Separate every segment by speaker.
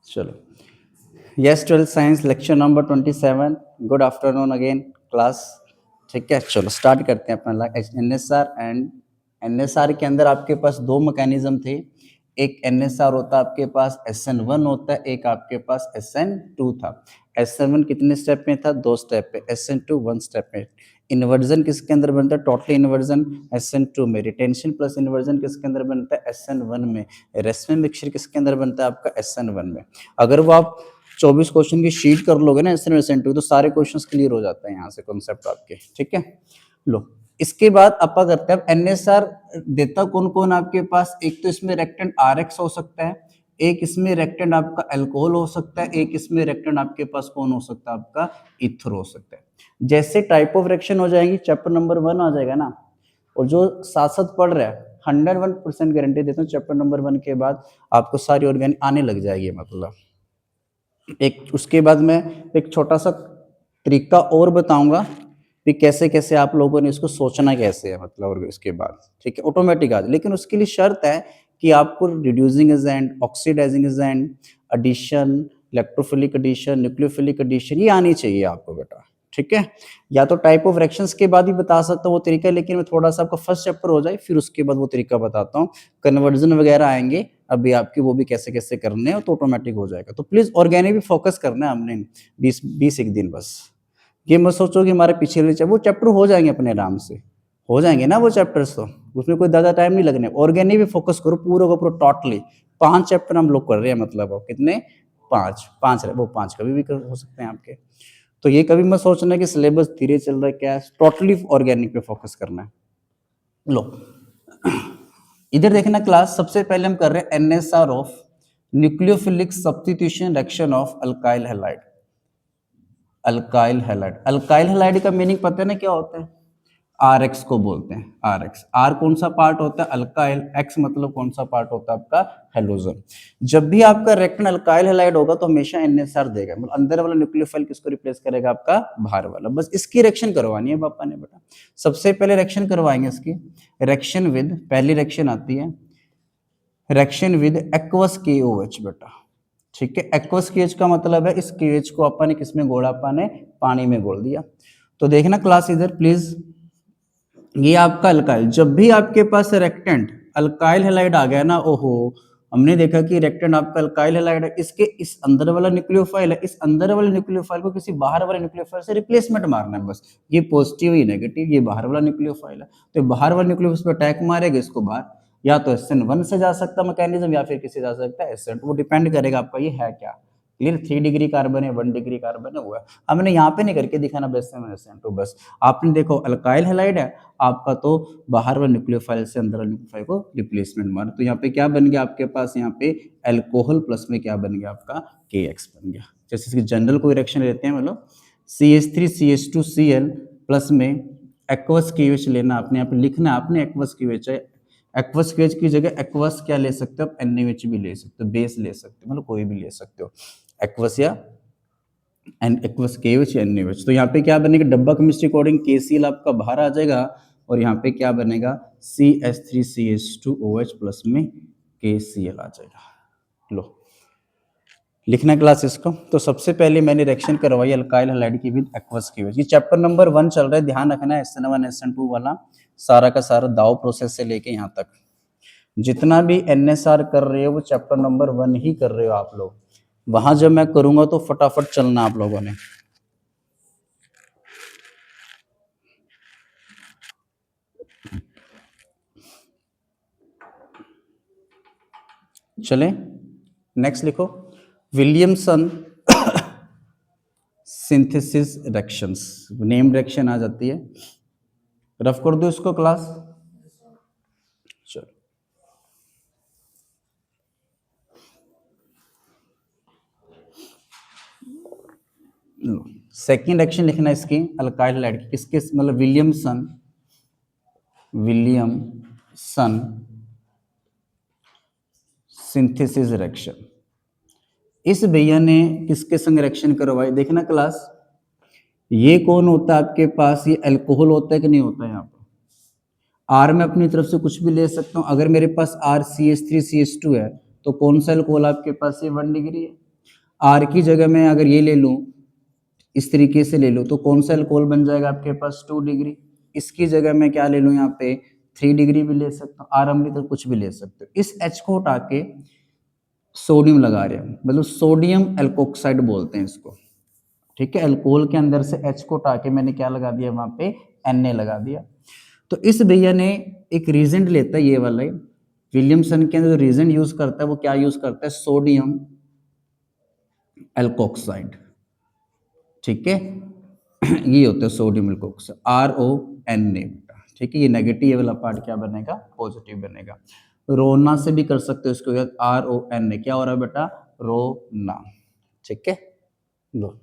Speaker 1: चलो, yes 12th science lecture number 27। Good afternoon again class. ठीक है, चलो स्टार्ट करते हैं अपना एनएसआर एंड एनएसआर के अंदर आपके पास दो मैकेनिज्म थे। एक एनएसआर होता है आपके पास SN1 होता है, एक आपके पास SN2 था। SN1 कितने स्टेप में था? 2 स्टेप पे। SN2 1 स्टेप में। इन्वर्जन किसके अंदर बनता है? टोटल इन्वर्जन SN2 में। रिटेंशन प्लस इन्वर्जन किसके अंदर बनता है? SN1 में। रेशनल मिक्सचर किसके अंदर बनता है? आपका SN1 में। अगर वो आप 24 क्वेश्चन की शीट कर लोगे ना SN2 तो सारे क्वेश्चंस क्लियर हो जाते हैं यहाँ से कॉन्सेप्ट आपके। ठीक है, लो इसके बाद अपा करते हैं एनएसआर देता कौन कौन आपके पास। एक तो इसमें रेक्टेंट RX हो सकता है, एक इसमें रेक्टेंट आपका अल्कोहल हो सकता है, एक इसमें रेक्टेंट आपके पास कौन हो सकता है? आपका ईथर हो सकता है। जैसे टाइप ऑफ रिएक्शन हो जाएगी, चैप्टर नंबर 1 आ जाएगा ना, और जो साथ साथ पढ़ रहा है 101% गारंटी देता हूँ चैप्टर नंबर 1 के बाद आपको सारी ऑर्गेनिक आने लग जाएगी। मतलब एक उसके बाद मैं एक छोटा सा तरीका और बताऊंगा कि कैसे कैसे आप लोगों ने इसको सोचना कैसे है, मतलब और इसके बाद ठीक है ऑटोमेटिक आ जाए। लेकिन उसके लिए शर्त है कि आपको reducing agent, oxidizing agent, addition, electrophilic addition, nucleophilic addition ये आनी चाहिए आपको बेटा। ठीक है, या तो टाइप ऑफ रिएक्शंस के बाद ही बता सकता हूँ वो तरीका, लेकिन मैं थोड़ा सा आपका फर्स्ट चैप्टर हो जाए फिर उसके बाद वो तरीका बताता हूँ। कन्वर्जन वगैरह आएंगे अभी आपकी, वो भी कैसे कैसे करने हैं तो ऑटोमेटिक हो जाएगा। तो प्लीज ऑर्गेनिक भी फोकस करना है हमने 20 एक दिन बस। ये मत सोचो कि हमारे पिछले वो चैप्टर हो जाएंगे अपने आराम से, हो जाएंगे ना वो चैप्टर्स, तो उसमें कोई ज़्यादा टाइम नहीं लगने। ऑर्गेनिक भी फोकस करो पूरा का पूरा टोटली। 5 चैप्टर हम लोग कर रहे हैं, मतलब अब कितने? 5 5 वो 5 कभी भी हो सकते हैं आपके। तो ये कभी मत सोचना कि सिलेबस धीरे चल रहा है, क्या है, टोटली ऑर्गेनिक पे फोकस करना है। लो इधर देखना क्लास, सबसे पहले हम कर रहे हैं NSR of nucleophilic substitution reaction of alkyl halide. Alkyl halide, alkyl halide का मीनिंग पता है ना क्या होता है? RX को बोलते हैं। RX, R कौन सा पार्ट होता है? अल्काइल। X मतलब कौन सा पार्ट होता है? आपका हेलोजन। जब भी आपका रिएक्टेंट अल्काइल हैलाइड होगा तो हमेशा NSR देगा, मतलब अंदर वाला न्यूक्लियोफाइल किसको रिप्लेस करेगा? आपका बाहर वाला। बस इसकी रिएक्शन करवानी है पापा ने बेटा। सबसे पहले रिएक्शन करवाएंगे इसकी। रिएक्शन विद, पहली रिएक्शन आती है रिएक्शन विद एक्वस KOH बेटा। ठीक है, एक्वस KOH का मतलब है इस KOH को अपन ने किसमें घोड़ा? अपन ने पानी में घोल दिया। तो देखना क्लास इधर प्लीज, ये आपका अल्काइल, जब भी आपके पास रेक्टेंट अल्काइल हैलाइड आ गया ना, ओहो, हमने देखा कि रेक्टेंट आपका अल्काइल हैलाइड है, इसके इस अंदर वाला न्यूक्लियोफाइल है, इस अंदर वाले न्यूक्लियोफाइल को किसी बाहर वाले न्यूक्लियोफाइल से रिप्लेसमेंट मारना है बस। ये पॉजिटिव ही नेगेटिव, ये बाहर वाला न्यूक्लियोफाइल है तो बाहर वाले न्यूक्लियोफाइल पे अटैक मारेगा, इसको बाहर या तो SN1 से जा सकता मैकेनिज्म या फिर किसी जा सकता है SN2, वो डिपेंड करेगा आपका ये है क्या। क्लियर, 3 डिग्री कार्बन है, 1 डिग्री कार्बन है, हुआ है। हमने यहाँ पे नहीं करके दिखाना बेस्ट में SN2 बस। आपने देखो अल्काइल हैलाइड है आपका, तो बाहर वाले न्यूक्लियोफाइल से अंदर वाले न्यूक्लियोफाइल को रिप्लेसमेंट मार, तो यहाँ पे क्या बन गया आपके पास? यहाँ पे अल्कोहल प्लस में क्या बन गया? आपका KX बन गया। जैसे इसकी जनरल कोई रिएक्शन लेते हैं, मतलब CH3CH2Cl प्लस में एक्वस KOH लेना, आपने यहाँ पे लिखना आपने एक्वस KOH है। एक्वस KOH की जगह एक्वस क्या ले सकते हो आप? NaOH भी ले सकते हो, बेस ले सकते हो, मतलब कोई भी ले सकते हो, एक्वस या एक्वस KOH या NaOH। तो यहाँ पे क्या बनेगा? डब्बा केमिस्ट्री अकॉर्डिंग KCl आपका बाहर आ जाएगा और यहाँ पे क्या बनेगा? CH3CH2OH प्लस में KCl आ जाएगा। लो लिखना क्लास इसको। तो सबसे पहले मैंने रिएक्शन करवाई अल्काइल हैलाइड की विद एक्वस KOH। ये चैप्टर नंबर 1 चल रहा है, ध्यान रखना है SN1 SN2 वाला सारा का सारा दाव प्रोसेस से लेके यहाँ तक जितना भी NSR कर रहे हो वो चैप्टर नंबर 1 ही कर रहे हो आप लोग। वहां जब मैं करूंगा तो फटाफट चलना आप लोगों ने। चलें नेक्स्ट लिखो, Williamson synthesis reactions, name reaction आ जाती है, रफ कर दो इसको क्लास। चलो सेकेंड रिएक्शन लिखना इसकी अल्काइल हैलाइड की, किसके? मतलब विलियमसन सिंथेसिस रिएक्शन। इस भैया ने किसके संग रिएक्शन करवाई? देखना क्लास, ये कौन होता है आपके पास? ये अल्कोहल होता है कि नहीं होता है? यहाँ पर आर में अपनी तरफ से कुछ भी ले सकता हूँ। अगर मेरे पास RCH3CH2 है तो कौन सा अल्कोहल आपके पास? ये 1 डिग्री है। आर की जगह मैं अगर ये ले लूं, इस तरीके से ले लूं, तो कौन सा अल्कोहल बन जाएगा आपके पास 2 डिग्री। इसकी जगह मैं क्या ले लूं यहाँ पे 3 डिग्री भी ले सकता हूँ, आर अम्लीय तो कुछ भी ले सकते हो। इस H को हटा के सोडियम लगा रहे हैं, मतलब सोडियम एल्कोक्साइड बोलते हैं इसको, ठीक है। अल्कोहल के अंदर से H को हटा के मैंने क्या लगा दिया वहां पे Na लगा दिया। तो इस भैया ने एक रीजेंट लेता है, ये वाला ही विलियमसन के अंदर जो रीजेंट यूज करता है वो क्या यूज करता है, सोडियम एल्कोक्साइड, ठीक है। ये होता है सोडियम एल्कोक्साइड, RONA, ठीक है। ये नेगेटिव वाला पार्ट क्या बनेगा, पॉजिटिव बनेगा। रोना से भी कर सकते हो इसको, RONA क्या हो रहा है बेटा, रोना, ठीक है। लो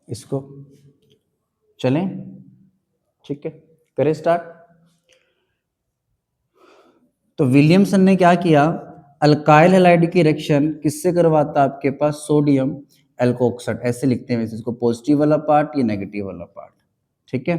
Speaker 1: इसको चलें, ठीक है, करें स्टार्ट। तो विलियमसन ने क्या किया, अल्काइल हैलाइड की रिएक्शन किससे करवाता है आपके पास, सोडियम एल्कोक्साइड, ऐसे लिखते हैं वैसे इसको, पॉजिटिव वाला पार्ट, ये नेगेटिव वाला पार्ट, ठीक है।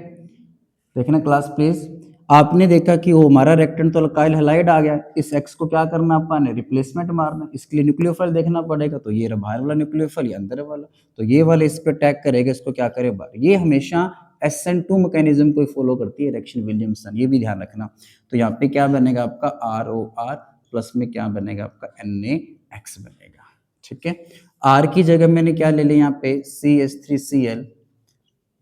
Speaker 1: देखना क्लास प्लीज, आपने देखा कि वो हमारा रिएक्टेंट तो अल्काइल हैलाइड आ गया, इस एक्स को क्या करना अपन ने, रिप्लेसमेंट मारना, इसके लिए न्यूक्लियोफाइल देखना पड़ेगा। तो ये रहा बाहर वाला न्यूक्लियोफाइल, ये अंदर वाला, तो ये वाला इस पे अटैक करेगा, इसको क्या करे बाहर। ये हमेशा SN2 मैकेनिज्म को फॉलो करती है रिएक्शन विलियमसन, ये भी ध्यान रखना। तो यहाँ पे क्या बनेगा आपका ROR प्लस में क्या बनेगा आपका NaX बनेगा, ठीक है। R की जगह मैंने क्या ले लिया यहाँ पे CH3Cl,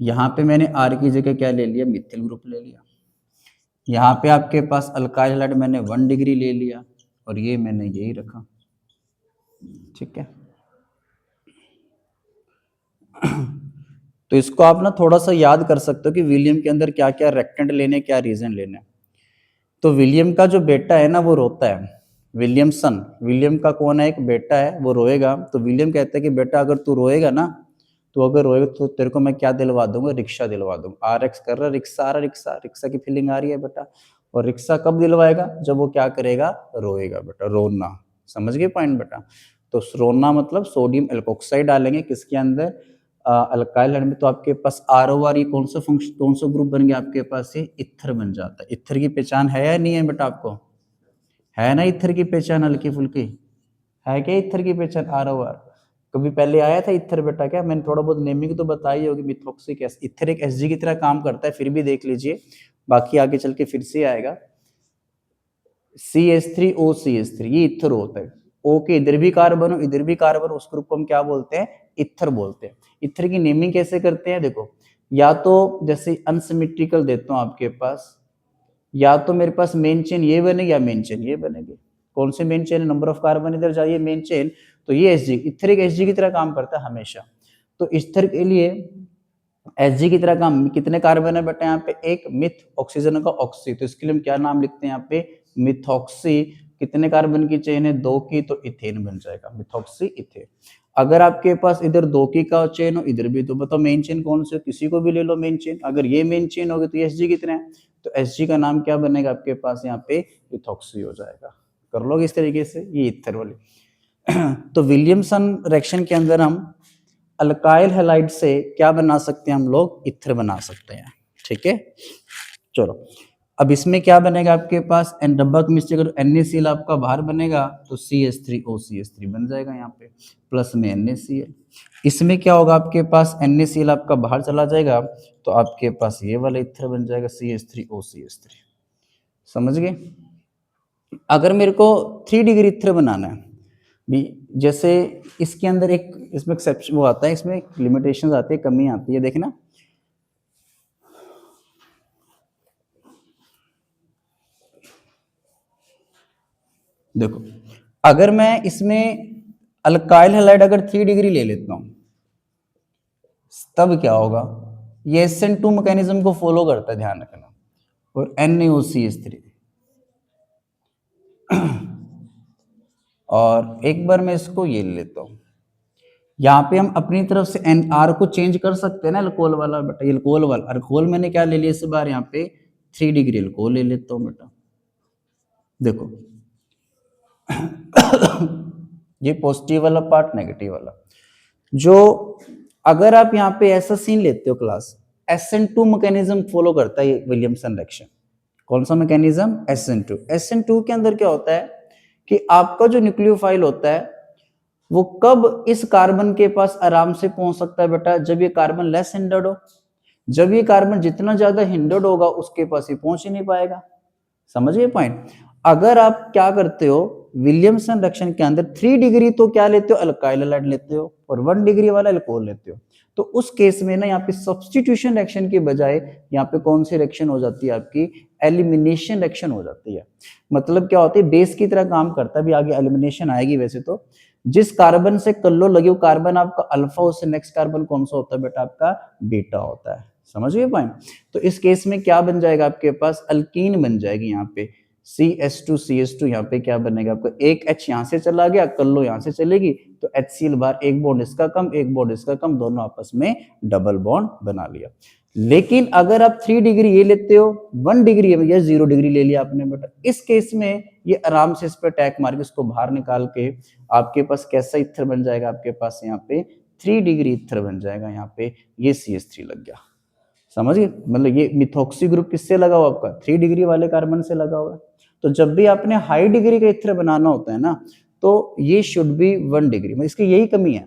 Speaker 1: यहाँ पे मैंने R की जगह क्या ले लिया, मिथिल ग्रुप ले लिया। यहाँ पे आपके पास अल्काइल हैलाइड मैंने 1 डिग्री ले लिया और ये मैंने यही रखा, ठीक है। तो इसको आप ना थोड़ा सा याद कर सकते हो कि विलियम के अंदर क्या क्या रेक्टेंट लेने, क्या रीजन लेने। तो विलियम का जो बेटा है ना वो रोता है, विलियमसन, विलियम का कौन है, एक बेटा है, वो रोएगा। तो विलियम कहता है कि बेटा अगर तू रोएगा ना, तो अगर रोएगा तो तेरे को मैं क्या दिलवा दूंगा, रिक्शा दिलवा दूंगा। RX कर रहा, रिक्शा आ रहा, रिक्शा, रिक्शा की फीलिंग आ रही है बेटा। और रिक्शा कब दिलवाएगा, जब वो क्या करेगा, रोएगा बेटा, रोना, समझ गए पॉइंट बेटा। तो रोना मतलब सोडियम एल्कोक्साइड डालेंगे किसके अंदर, अल्काइल हैलाइड में, तो आपके पास ROR, ये कौन सा फंक्शन, कौन सा ग्रुप बन गया आपके पास, ये इथर बन जाता है। इथर की पहचान है या नहीं है बेटा आपको, है ना इथर की पहचान, हल्की फुल्की है क्या इथर की पहचान, ROR कभी पहले आया था इथर बेटा, क्या मैंने थोड़ा बहुत नेमिंग तो बताई होगी, मिथॉक्सिक एसिड, इथर एक Hg की तरह काम करता है, फिर भी देख लीजिए, बाकी आगे चल के फिर से आएगा। CH3OCH3 ये इथर होता है, O के इधर भी कार्बन हो, इधर भी कार्बन, उस ग्रुप को हम क्या बोलते हैं, इथर बोलते हैं। इथर की नेमिंग कैसे करते हैं, देखो, या तो जैसे अनसिमेट्रिकल देता हूं आपके पास, या तो मेरे पास मेन चेन ये बनेगी या मेन चेन ये बनेगी। कौन से main chain, number of carbon इधर जाइए मेन चेन, तो ये Hg, इथर एक Hg की तरह काम करता है हमेशा। तो इथर के लिए Hg की तरह काम, कितने कार्बन है बेटा यहाँ पे, एक, मिथ ऑक्सीजन का ऑक्सी, तो इसके लिए हम क्या नाम लिखते हैं यहाँ पे, मिथॉक्सी। कितने कार्बन की चेन है, 2 की, तो इथेन बन जाएगा, मिथॉक्सी इथेन। अगर आपके पास इधर 2 की का चेन हो, इधर भी, तो बताओ मेन चेन कौन से, किसी को भी ले लो मेन चेन। अगर ये मेन चेन होगी तो Hg कितने हैं, तो Hg का नाम क्या बनेगा आपके पास यहाँ पे, मिथॉक्सी हो जाएगा। कर लोगे इस तरीके से, ये इथर वाली। तो विलियमसन रिएक्शन के अंदर हम अल्काइल हैलाइड से क्या बना सकते हैं हम लोग, इथर बना सकते हैं, ठीक है। चलो अब इसमें क्या बनेगा आपके पास, एन डब्बा की मिस्टेक करो, NaCl आपका बाहर बनेगा, तो CH3OCH3 बन जाएगा यहाँ पे, प्लस में NaCl। इसमें क्या होगा आपके पास, NaCl आपका बाहर चला जाएगा, तो आपके पास ये वाला इथर बन जाएगा, CH3OCH3, समझ गए। अगर मेरे को 3 डिग्री इथर बनाना है भी, जैसे इसके अंदर एक, इसमें एक्सेप्शन वो आता है, इसमें लिमिटेशंस आती है, कमी आती है, देखना। देखो अगर मैं इसमें अल्काइल हैलाइड अगर 3 डिग्री ले लेता हूं, तब क्या होगा, ये SN2 मैकेनिज्म को फॉलो करता है, ध्यान रखना, और NaOCH3। और एक बार मैं इसको ये ले लेता हूं, यहाँ पे हम अपनी तरफ से NR को चेंज कर सकते हैं ना, अल्कोहल वाला बेटा, ये अल्कोहल वाला, अल्कोहल मैंने क्या ले लिया इस बार यहाँ पे 3 डिग्री अल्कोहल ले लेता हूँ बेटा। देखो ये पॉजिटिव वाला पार्ट, नेगेटिव वाला, जो अगर आप यहाँ पे ऐसा सीन लेते हो क्लास, SN2 मैकेनिज्म फॉलो करता है ये विलियमसन रिएक्शन, कौन सा मैकेनिज्म? SN2। SN2 के अंदर क्या होता है कि आपका जो न्यूक्लियोफाइल होता है वो कब इस कार्बन के पास आराम से पहुंच सकता है बेटा? जब ये कार्बन लेस हिंडर्ड हो। जब ये कार्बन जितना ज्यादा हिंडर्ड होगा उसके पास ये पहुंच ही नहीं पाएगा। समझिए पॉइंट। अगर आप क्या करते हो, विलियमसन रिएक्शन के अंदर 3 डिग्री तो क्या लेते हो? अल्काइल हैलाइड लेते हो, और 1 डिग्री वाला अल्कोहल लेते हो। तो उस केस में ना यहाँ पे सब्स्टिट्यूशन रिएक्शन की बजाय यहाँ पे कौन सी रिएक्शन हो जाती है आपकी? एलिमिनेशन रिएक्शन हो जाती है। मतलब क्या होती है? बेस की तरह काम करता है, भी आगे एलिमिनेशन आएगी वैसे तो। जिस कार्बन से कल्लो लगे वो कार्बन आपका अल्फा, उससे नेक्स्ट कार्बन कौन सा होता है बेटा? आपका बीटा होता है। समझ गए पॉइंट? तो इस केस में क्या बन जाएगा आपके पास? अल्कीन बन जाएगी यहाँ पे CH2 यहाँ पे क्या बनेगा आपको? एक H यहाँ से चला गया, कल्लो यहाँ से चलेगी, तो HCl बाहर, एक बॉन्ड इसका कम, एक बॉन्ड इसका कम, दोनों आपस में डबल बॉन्ड बना लिया। लेकिन अगर आप 3 डिग्री ये लेते हो, 1 डिग्री या 0 डिग्री ले लिया आपने बेटा, इस केस में ये आराम से इस पर अटैक मार के इसको बाहर निकाल के आपके पास कैसा इथर बन जाएगा? आपके पास यहाँ पे 3 डिग्री इथर बन जाएगा। यहाँ पे ये CH3 लग गया। समझिए, मतलब ये मिथॉक्सी ग्रुप किससे लगा हुआ? आपका 3 डिग्री वाले कार्बन से लगा हुआ है। तो जब भी आपने हाई डिग्री का इथर बनाना होता है ना, तो ये शुड बी 1 डिग्री। मतलब इसकी यही कमी है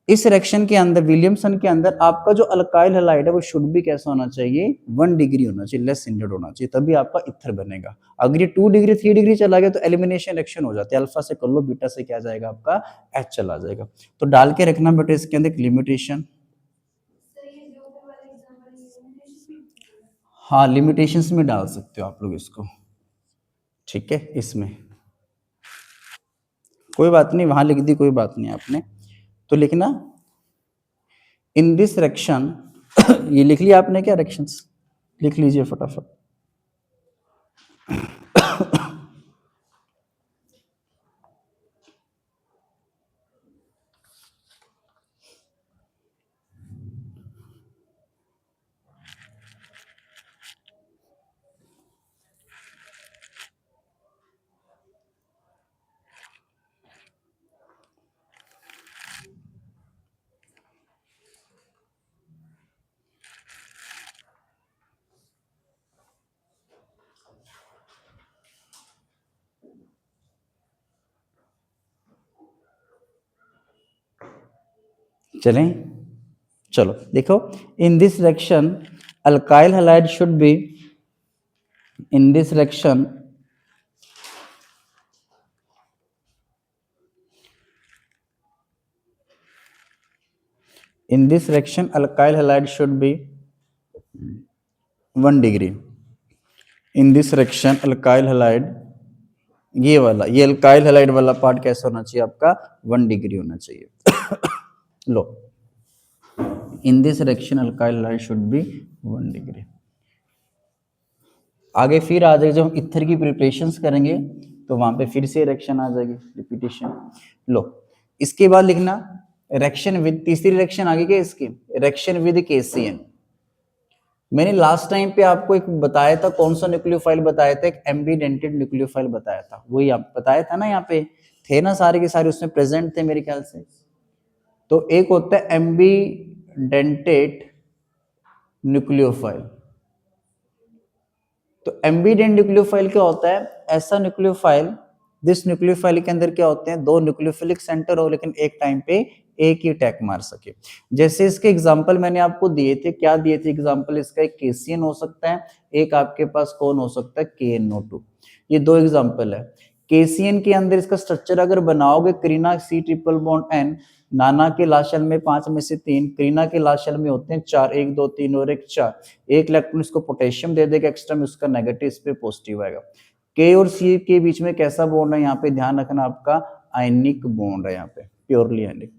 Speaker 1: इस रिएक्शन के अंदर, विलियमसन के अंदर, आपका जो अल्काइल हैलाइड है वो शुड भी कैसा होना चाहिए? 1 डिग्री होना चाहिए, लेस हिंडर्ड होना चाहिए, तभी आपका इथर बनेगा। अगर ये 2 डिग्री 3 डिग्री चला गया तो एलिमिनेशन रिएक्शन हो जाती है। अल्फा से कर लो, बीटा से क्या जाएगा? आपका H चला जाएगा। तो डाल के रखना बेटा इसके अंदर लिमिटेशन। हाँ, लिमिटेशंस में डाल सकते हो आप लोग इसको, ठीक है। इसमें कोई बात नहीं, वहां लिख दी, कोई बात नहीं आपने तो लिखना इन दिस रिएक्शन। ये लिख लिया आपने क्या? रिएक्शंस लिख लीजिए फटाफट। चलें, चलो देखो, इन this reaction alkyl halide should B, in this reaction alkyl halide should be 1 degree. In this reaction alkyl halide, ये वाला, ये अल्काइल हैलाइड वाला पार्ट कैसा होना चाहिए आपका? 1 डिग्री होना चाहिए। लो, in this reaction alkyl halide should be 1 degree. आगे फिर आ जाएगा, जब हम इथर की प्रिपरेशंस करेंगे तो वहां पे फिर से रिएक्शन आ जाएगी, रिपीटेशन। लो, इसके बाद लिखना रिएक्शन विद, तीसरी रिएक्शन आगे क्या इसकी? Reaction with KCN। मैंने लास्ट टाइम पे आपको एक बताया था, कौन सा न्यूक्लियोफाइल बताया था? एक एम्बीडेंटेड न्यूक्लियोफाइल बताया था, वही आप बताया था ना, यहाँ पे थे ना सारे के सारे, उसमें प्रेजेंट थे मेरे ख्याल से। तो एक होता है एम्बीडेंटेड न्यूक्लियोफाइल। तो एम्बीडेंट न्यूक्लियोफाइल क्या होता है? ऐसा न्यूक्लियोफाइल, जिस न्यूक्लियोफाइल के अंदर क्या होते हैं? 2 न्यूक्लियोफिलिक सेंटर हो, लेकिन एक टाइम पे एक ही अटैक मार सके। जैसे इसके एग्जांपल मैंने आपको दिए थे, क्या दिए थे एग्जांपल? इसका एक KCN हो सकता है, एक आपके पास कौन हो सकता है? KNO2। ये 2 एग्जांपल है। KCN के अंदर इसका स्ट्रक्चर अगर बनाओगे, Kareena C triple bond N, नाना के लास्ट शेल में 5 में से 3, करीना के लास्ट शेल में होते हैं 4, 1 2 3 और 1 4। एक इलेक्ट्रॉन इसको पोटेशियम दे देगा एक्स्ट्रा में, उसका नेगेटिव इस पे पॉजिटिव आएगा। K और C के बीच में कैसा बॉन्ड है? यहाँ पे ध्यान रखना, आपका आयनिक बॉन्ड है, यहाँ पे प्योरली आयनिक।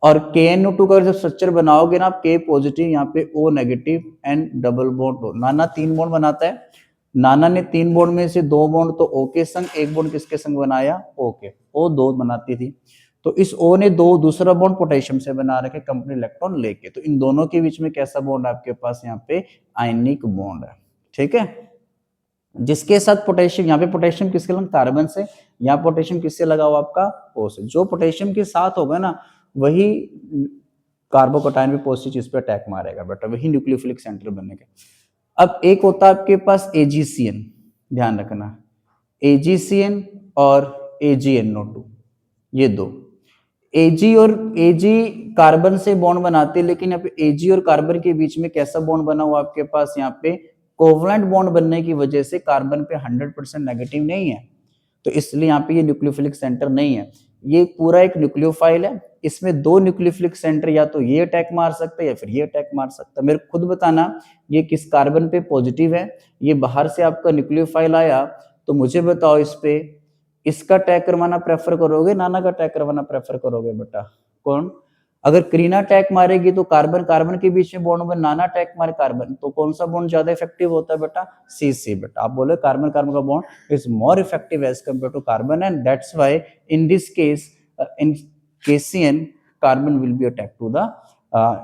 Speaker 1: और KNO2 का जब स्ट्रक्चर बनाओगे ना आप, K पॉजिटिव, यहाँ पे O negative, N double bond O। नाना 3 बॉन्ड बनाता है, नाना ने 3 बॉन्ड में से 2 बॉन्ड तो O के संग, 1 बॉन्ड किसके संग बनाया? O के। O 2 बनाती थी, तो इस O ने 2 दूसरा बॉन्ड पोटेशियम से बना रखे कंप्लीट इलेक्ट्रॉन लेके। तो इन दोनों के बीच में कैसा बॉन्ड आपके पास? यहाँ पे आयनिक बॉन्ड है, ठीक है। जिसके साथ पोटेशियम, यहाँ पे पोटेशियम किसके लगा? कार्बन से। यहाँ पोटेशियम किससे लगा हुआ? आपका O से। जो पोटेशियम के साथ होगा ना, वही कार्बोकटायन पे पॉजिटिव चीज पे अटैक मारेगा बेटा, वही न्यूक्लियोफिलिक सेंटर बनेगा। अब एक होता है आपके पास AgCN, ध्यान रखना, AgCN और AgNO2, ये दो। Ag कार्बन से बॉन्ड बनाते हैं, लेकिन यहाँ पे Ag और कार्बन के बीच में कैसा बॉन्ड बना हुआ आपके पास, यहाँ पे कोवलेंट बॉन्ड बनने की वजह से कार्बन पे 100% नेगेटिव नहीं है, तो इसलिए यहाँ पे ये न्यूक्लियोफिलिक सेंटर नहीं है। ये पूरा एक न्यूक्लियोफाइल है, इसमें दो न्यूक्लियोफिलिक सेंटर या तो ये अटैक मार सकता है या फिर ये अटैक मार सकता है। मेरे खुद बताना ये किस कार्बन पे पॉजिटिव है, ये बाहर से आपका न्यूक्लियोफाइल आया, तो मुझे बताओ इस पे इसका अटैक करवाना प्रेफर करोगे, नाना का अटैक करवाना प्रेफर करोगे बेटा? कौन? अगर करीना अटैक मारेगी तो कार्बन कार्बन के बीच में बॉन्ड में, नाना अटैक मारे कार्बन, तो कौन सा बॉन्ड ज्यादा इफेक्टिव होता है बेटा? सी। बेटा आप बोले कार्बन कार्बन का bond is more effective as compare to carbon, and that's why in this case in KCN carbon will be attack to the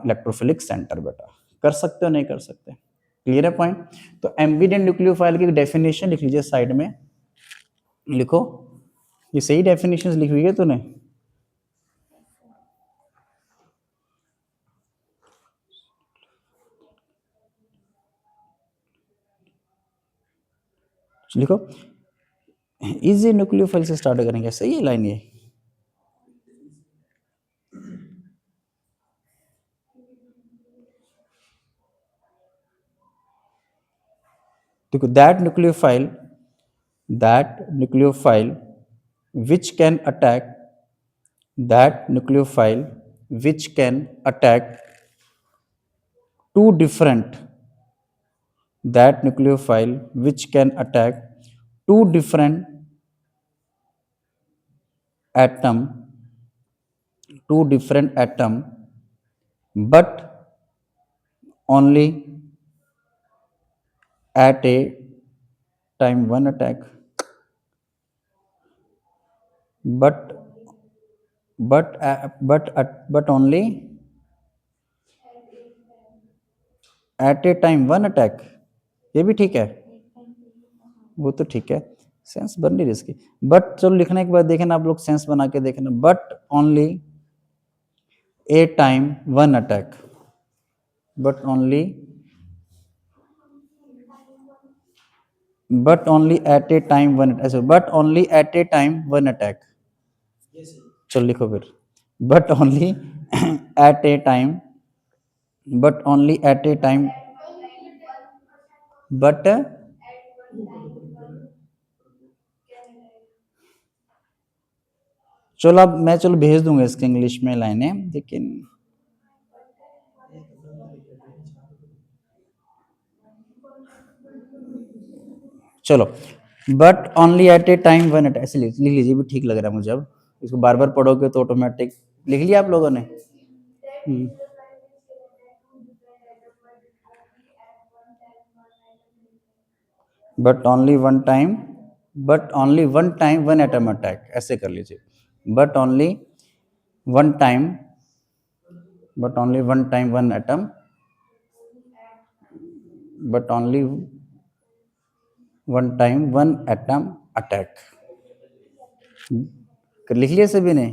Speaker 1: electrophilic centre. बेटा कर सकते हो नहीं कर सकते? क्लियर है पॉइंट? तो एम्बिडेंट न्यूक्लियोफाइल की डेफिनेशन लिख लीजिए साइड में, लिखो, ये सही डेफिनेशंस लिखी हुई है तूने? लिखो, इजी न्यूक्लियोफाइल से स्टार्ट करेंगे, सही है लाइन ये? देखो, that nucleophile which can attack that nucleophile which can attack two different that nucleophile which can attack two different atom but only at a time one attack, but only at a time one attack। ये भी ठीक है, वो तो ठीक है, sense बन नहीं रही इसकी, बट चलो लिखने के बाद देखना आप लोग, सेंस बना के देखना, but only a time one attack, but only at a time one, ऐसे but only at a time one attack. चलो लिखो फिर, but only at a time, but only at a time, but चलो अब मैं भेज दूंगा इसके इंग्लिश में लाइनें, लेकिन चलो, but only at a time one attack, ऐसे लिख लीजिए, भी ठीक लग रहा है मुझे। अब इसको बार बार पढ़ोगे तो ऑटोमेटिक लिख लिया आप लोगों ने। But only one time one atom attack, ऐसे कर लीजिए, but only one time one atom, but only one time one atom attack. लिख लिया सभी ने?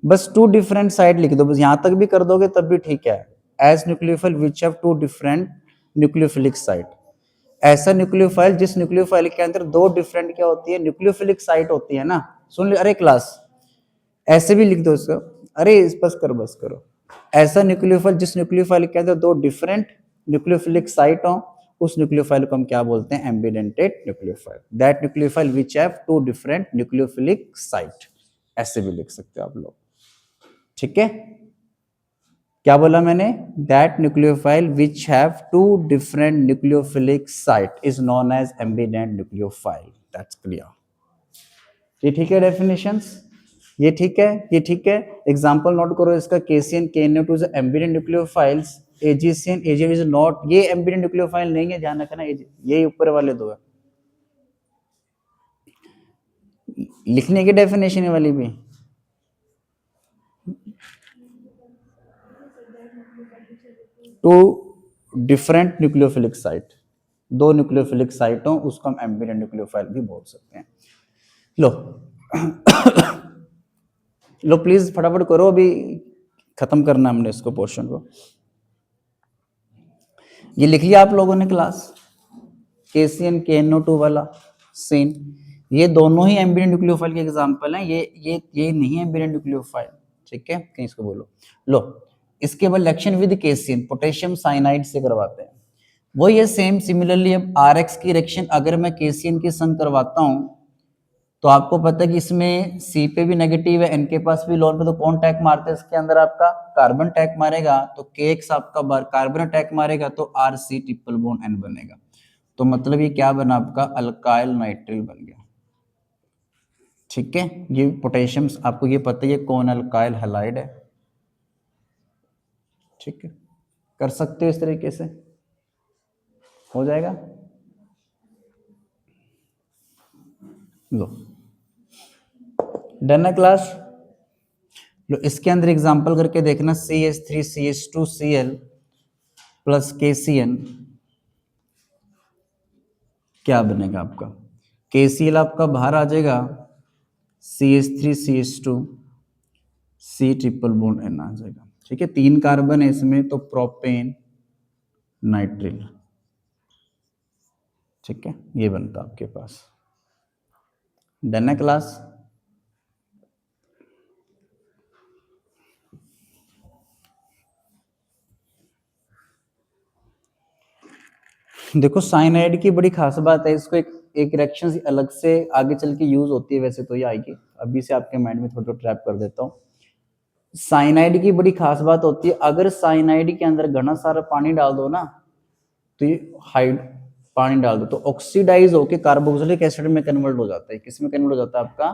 Speaker 1: बस टू डिफरेंट साइड लिख दो, बस यहां तक भी कर दोगे तब भी ठीक है। As nucleophile which have two different nucleophilic site, ऐसा न्यूक्लियोफाइल जिस न्यूक्लियोफाइल के अंदर दो डिफरेंट क्या होती है, न्यूक्लियोफिलिक साइट होती है ना। सुन ले, अरे क्लास ऐसे भी लिख दो इसको, अरे बस करो, ऐसा न्यूक्लियोफाइल जिस न्यूक्लियोफाइल के अंदर दो डिफरेंट न्यूक्लियोफिलिक साइट हो, उस न्यूक्लियोफाइल को हम क्या बोलते हैं? Ambidentate nucleophile. That nucleophile which have two different nucleophilic site, ऐसे भी लिख सकते हो आप लोग, ठीक है? क्या बोला मैंने? That nucleophile which have two different nucleophilic site is known as ambident nucleophile. That's clear? ये ठीक है डेफिनेशंस? ये ठीक है। एग्जांपल नोट करो इसका, KCN KNO2 is ambient nucleophiles, AgCN is not, ये एम्बिडेंट न्यूक्लियोफाइल नहीं है, ध्यान रखना, ये ऊपर वाले दो है। लिखने की डेफिनेशन वाली भी टू डिफरेंट न्यूक्लियोफिलिक साइट, दो न्यूक्लियोफिलिक साइट हो, उसको हम एम्बिडेंट न्यूक्लियोफाइल भी बोल सकते हैं। लो प्लीज फटाफट करो, अभी खत्म करना हमने इसको, पोर्शन को। ये लिख लिया आप लोगों ने क्लास, KCN KNO2 वाला सीन। ये दोनों ही एम्बिडेंट न्यूक्लियोफाइल के एग्जांपल हैं। ये नहीं है एम्बिडेंट न्यूक्लियोफाइल, ठीक है, कहीं इसको बोलो। लो, इसके बाद reaction with KCN potassium cyanide से करवाते हैं। वो ये सेम सिमिलरली अब RX की रिएक्शन अगर मैं KCN के संग करवाता हूं तो आपको पता है कि इसमें C पे भी नेगेटिव है, N के पास भी लोन पे, तो कौन टैग मारता है इसके अंदर? आपका कार्बन टैग मारेगा, तो KX आपका बार कार्बन टैग मारेगा तो RC ट्रिपल बॉन्ड N बनेगा। तो मतलब ये क्या बना? आपका अल्काइल नाइट्रिल बन गया, ठीक है। ये पोटेशियम आपको ये पता है ये कौन अल्काइल हैलाइड है, ठीक है। कर सकते हो इस तरीके से, हो जाएगा। लो, डन है क्लास। लो, इसके अंदर एग्जांपल करके देखना, CH3CH2Cl प्लस KCN क्या बनेगा आपका? KCl आपका बाहर आ जाएगा, CH3CH2 C triple bond N आ जाएगा, ठीक है। 3 कार्बन है इसमें, तो प्रोपेन नाइट्रिल, ठीक है, ये बनता आपके पास। डन है क्लास। देखो, साइनाइड की बड़ी खास बात है, इसको एक रिएक्शन अलग से आगे चल के यूज होती है, वैसे तो ये आएगी, अभी से आपके माइंड में थोड़ा ट्रैप कर देता हूँ। साइनाइड की बड़ी खास बात होती है, अगर साइनाइड के अंदर घना सारा पानी डाल दो ना, तो ये हाइड पानी डाल दो तो ऑक्सीडाइज होकर कार्बोक्सिलिक एसिड में कन्वर्ट हो जाता है। किस में कन्वर्ट हो जाता है? आपका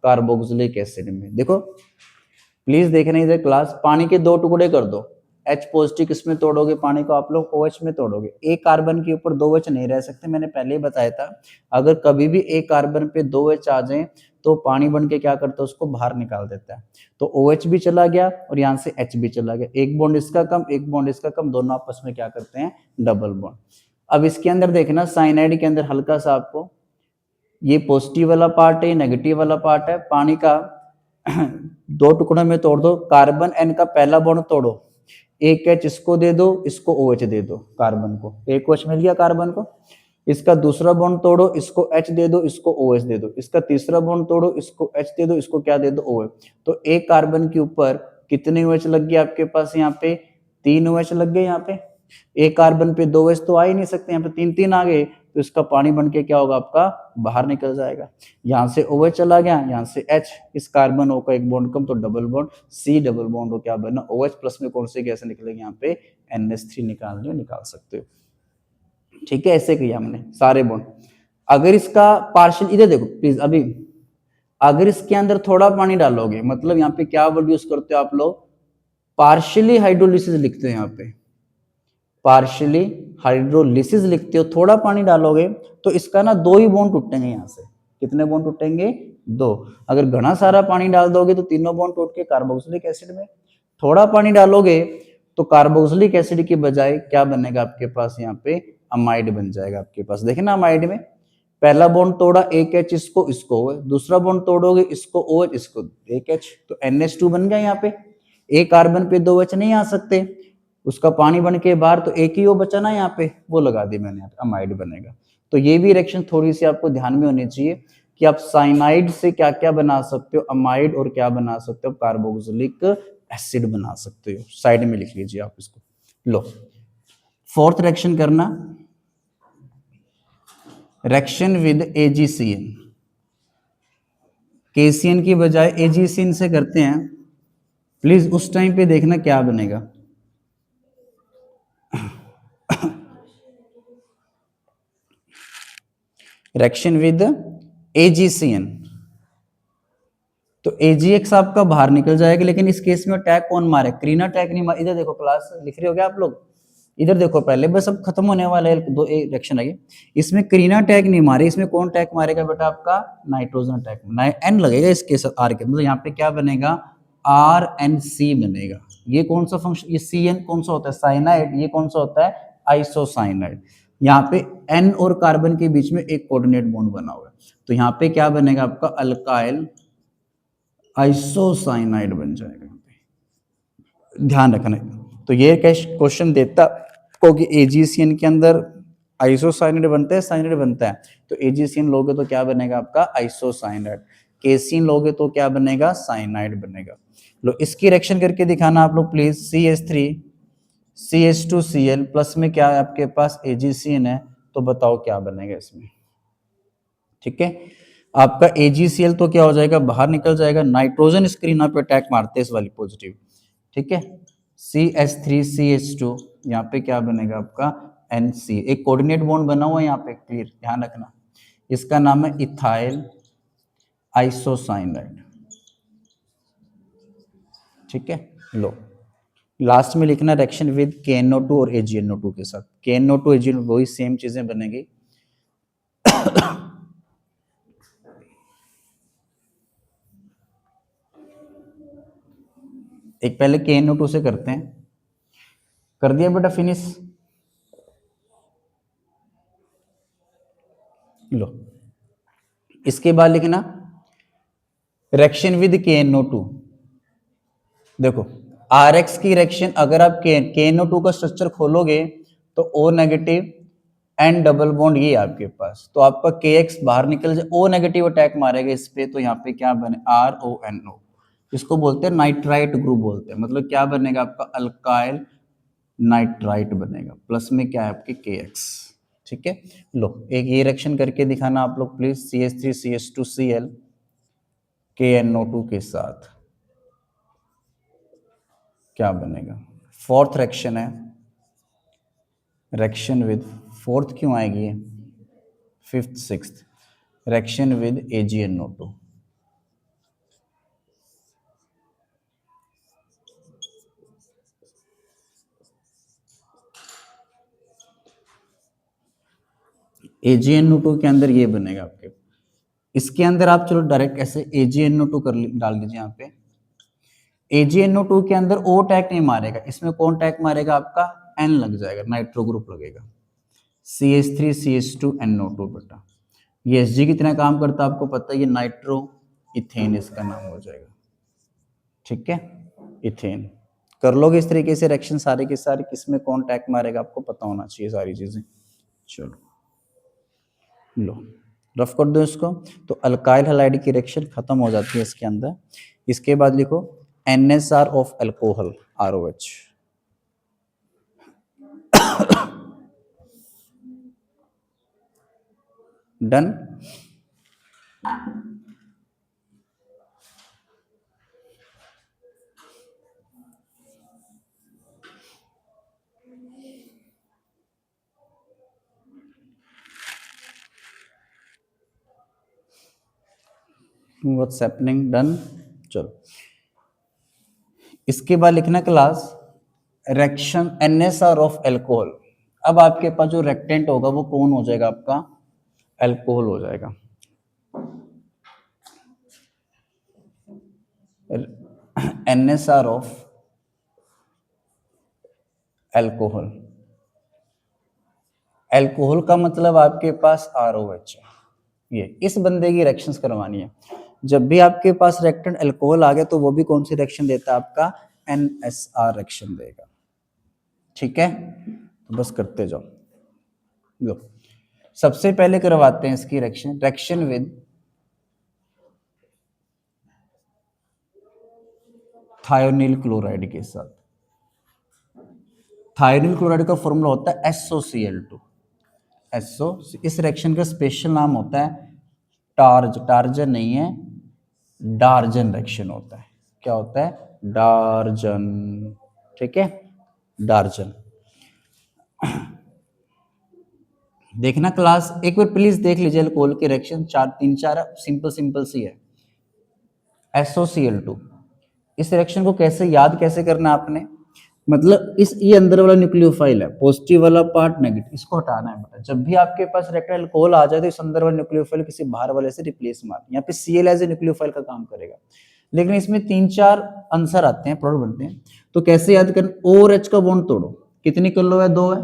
Speaker 1: कार्बोक्सिलिक एसिड में। देखो प्लीज देखना इधर क्लास, पानी के 2 टुकड़े कर दो, H पॉजिटिव किसमें तोड़ोगे? पानी को आप लोग OH में तोड़ोगे। एक कार्बन के ऊपर 2 H नहीं रह सकते, मैंने पहले ही बताया था। अगर कभी भी एक कार्बन पे 2 H आ जाए तो पानी बन के क्या करता है? उसको बाहर निकाल देता है। तो OH भी चला गया और यहाँ से H भी चला गया, एक बॉन्ड इसका कम, एक बॉन्ड इसका कम, दोनों आपस में क्या करते हैं? Double bond. अब इसके अंदर देखना, साइनाइड के अंदर हल्का सा आपको ये पॉजिटिव वाला पार्ट है, नेगेटिव वाला पार्ट है, पानी का 2 टुकड़ों में तोड़ दो, कार्बन N का पहला बॉन्ड तोड़ो, एक H इसको दे दो, इसको OH दे दो, कार्बन को एक OH मिल गया कार्बन को। इसका दूसरा बॉन्ड तोड़ो, इसको H दे दो, इसको OH दे दो। इसका तीसरा बॉन्ड तोड़ो, इसको H दे दो, इसको क्या दे दो? OH। तो एक कार्बन के ऊपर कितने OH लग गए आपके पास? यहाँ पे 3 OH लग गए। यहाँ पे एक कार्बन पे 2 OH तो आ ही नहीं सकते, यहाँ पे 3 आ गए, तो इसका पानी बन के क्या होगा? आपका बाहर निकल जाएगा। यहाँ से OH चला गया, यहाँ से H, इस कार्बन O का एक बॉन्ड कम, तो double bond C double bond हो क्या बना? OH प्लस में कौन सी गैस निकलेगी? यहाँ पे NH3 निकालनी हो निकाल सकते हो, ठीक है। ऐसे किया हमने सारे बॉन्ड। अगर इसका पार्शियल, इधर देखो प्लीज, अभी अगर इसके अंदर थोड़ा पानी डालोगे, मतलब यहाँ पे क्या वर्ड यूज करते हो आप लोग? पार्शियली हाइड्रोलिसिस लिखते हैं, यहाँ पे पार्शियली हाइड्रोलिसिस लिखते हो। थोड़ा पानी डालोगे तो इसका ना 2 ही बॉन्ड टूटेंगे। यहाँ से कितने बॉन्ड टूटेंगे? 2। अगर घना सारा पानी डाल दोगे तो तीनों बॉन्ड टूट के कार्बोक्सिलिक एसिड में। थोड़ा पानी डालोगे तो कार्बोक्सिलिक एसिड की बजाय क्या बनेगा आपके पास? यहाँ पे अमाइड बन जाएगा आपके पास। देखे ना, अमाइड में पहला बॉन्ड तोड़ा, एक H इसको, इसको OH, दूसरा बॉन्ड तोड़ोगे, इसको OH, इसको एक H, तो NH2 बन गया। यहाँ पे एक कार्बन पे 2 H नहीं आ सकते, उसका पानी बन के बाहर, तो एक ही O बचा ना यहाँ पे, वो लगा दी मैंने, यहाँ पे अमाइड बनेगा। तो ये भी रिएक्शन थोड़ी सी आपको ध्यान में होनी चाहिए कि आप साइनाइड से क्या क्या बना सकते हो? अमाइड, और क्या बना सकते हो? कार्बोक्सिलिक एसिड बना सकते हो। साइड में लिख लीजिए आप इसको। लो, फोर्थ रिएक्शन करना, रिएक्शन विद AgCN। KCN की बजाय AgCN से करते हैं। प्लीज उस टाइम पे देखना क्या बनेगा। रिएक्शन विद AgCN, तो AgX आपका बाहर निकल जाएगा, लेकिन इस केस में टैग कौन मारे? क्रीना टैग नहीं मारे। इधर देखो क्लास, लिख रहे हो क्या आप लोग? इधर देखो पहले, बस अब खत्म होने वाला है, 2 रिएक्शन है। इसमें क्रीना टैग नहीं मारे, इसमें कौन टैग मारेगा बेटा? आपका नाइट्रोजन टैग, N लगेगा इसके साथ R के, मतलब यहाँ पे क्या बनेगा? RNC बनेगा। ये कौन सा फंक्शन? ये CN कौन सा होता है? साइनाइड। ये कौन सा होता है? आइसोसाइनाइड। यहाँ पे N और कार्बन के बीच में एक कोऑर्डिनेट बॉन्ड बना हुआ है, तो यहाँ पे क्या बनेगा आपका? अल्काइल आइसोसाइनाइड बन जाएगा। ध्यान रखना। तो ये क्वेश्चन देता क्योंकि एजीसीएन के अंदर आइसोसाइनाइड बनता है, साइनाइड बनता है, तो एजीसीएन लोगे तो क्या बनेगा आपका आइसोसाइनाइड, केसीन लोगे तो क्या बनेगा साइनाइड बनेगा। लो इसकी रिएक्शन करके दिखाना आप लोग प्लीज। CH3 CH2Cl प्लस में क्या है आपके पास एजीसीएन है, तो बताओ क्या बनेगा इसमें। ठीक है, आपका AgCl तो क्या हो जाएगा बाहर निकल जाएगा, नाइट्रोजन स्क्रीन पे अटैक मारते हैं इस वाली पॉजिटिव। ठीक है, CH3CH2 यहाँ पे क्या बनेगा आपका NC, एक कोऑर्डिनेट बॉन्ड बना हुआ है यहाँ पे, क्लियर ध्यान रखना, इसका नाम है इथाइल आइसोसाइनाइड। ठीक है, लो लास्ट में लिखना रिएक्शन विद KNO2 और AgNO2 के साथ, KNO2 AgNO2 वही सेम चीजें बनेगी। एक पहले KNO2 से करते हैं, कर दिया बेटा फिनिश। लो इसके बाद लिखना रिएक्शन विद KNO2। देखो RX की रिएक्शन अगर आप KNO2 का स्ट्रक्चर खोलोगे तो O negative and double bond ये आपके पास, तो आपका KX बाहर निकल जाए, O नेगेटिव अटैक मारेगा इस पे, तो यहाँ पे क्या बने RONO, इसको बोलते हैं नाइट्राइट ग्रुप बोलते हैं, मतलब क्या बनेगा आपका अल्काइल नाइट्राइट बनेगा, प्लस में क्या है आपके KX। ठीक है, लो एक ये रिएक्शन करके दिखाना आप लोग प्लीज, CH3CH2Cl KNO2 के साथ क्या बनेगा। फोर्थ रिएक्शन है, रिएक्शन विद, फोर्थ क्यों आएगी ये, fifth sixth, reaction with AgNO2। AgNO2 के अंदर ये बनेगा आपके, इसके अंदर आप चलो डायरेक्ट ऐसे AgNO2 कर डाल दीजिए यहाँ पे। AgNO2 के अंदर O टैग नहीं मारेगा, इसमें कौन टैग मारेगा आपका N लग जाएगा, नाइट्रो ग्रुप लगेगा, CH3CH2NO2 बेटा। ये Hg कितना काम करता है आपको पता है, ये नाइट्रो इथेन इसका नाम हो जाएगा। ठीक है, इथेन कर लोगे इस तरीके से रिएक्शन सारे के सारे, किसमें कौन टैग मारेगा आपको पता होना चाहिए सारी चीजें। चलो लो रफ कर दो इसको, तो अल्काइल हैलाइड की रिएक्शन खत्म हो जाती है इसके अंदर। इसके बाद लिखो NSR of alcohol ROH। Done. What's happening, done. चलो इसके बाद लिखना class reaction NSR of alcohol. अब आपके पास जो रेक्टेंट होगा वो कौन हो जाएगा आपका अल्कोहल हो जाएगा। NSR ऑफ अल्कोहल, अल्कोहल का मतलब आपके पास ROH है। ये इस बंदे की रिएक्शंस करवानी है, जब भी आपके पास रिएक्टेंट अल्कोहल आ गया तो वो भी कौन सी रिएक्शन देता है आपका NSR रिएक्शन देगा। ठीक है, तो बस करते जाओ। लो सबसे पहले करवाते हैं इसकी reaction, reaction with thionyl chloride के साथ। थायोनिल क्लोराइड का फॉर्मूला होता है SOCl2। SO, इस रिएक्शन का स्पेशल नाम होता है टार्ज, टार्जन नहीं है, डार्जन रिएक्शन होता है। क्या होता है डार्जन। ठीक है, डार्जन। देखना क्लास एक बार प्लीज देख लीजिए अल्कोहल के रिएक्शन, तीन चार सिंपल सिंपल सी है। SOCl2, इस रिएक्शन को कैसे याद कैसे करना आपने, मतलब इस ये अंदर वाला न्यूक्लियोफाइल है, पॉजिटिव वाला पार्ट नेगेटिव, इसको हटाना है बेटा। जब भी आपके पास रिएक्टेंट अल्कोहल आ जाए तो इस अंदर वाला न्यूक्लियोफाइल किसी बाहर वाले से रिप्लेस मार, यहाँ पे Cl एज ए न्यूक्लियोफाइल का काम करेगा। लेकिन इसमें तीन चार आंसर आते हैं, प्रोडक्ट बनते हैं, तो कैसे याद करें। O और H का बॉन्ड तोड़ो, कितनी कर लो है, 2 है,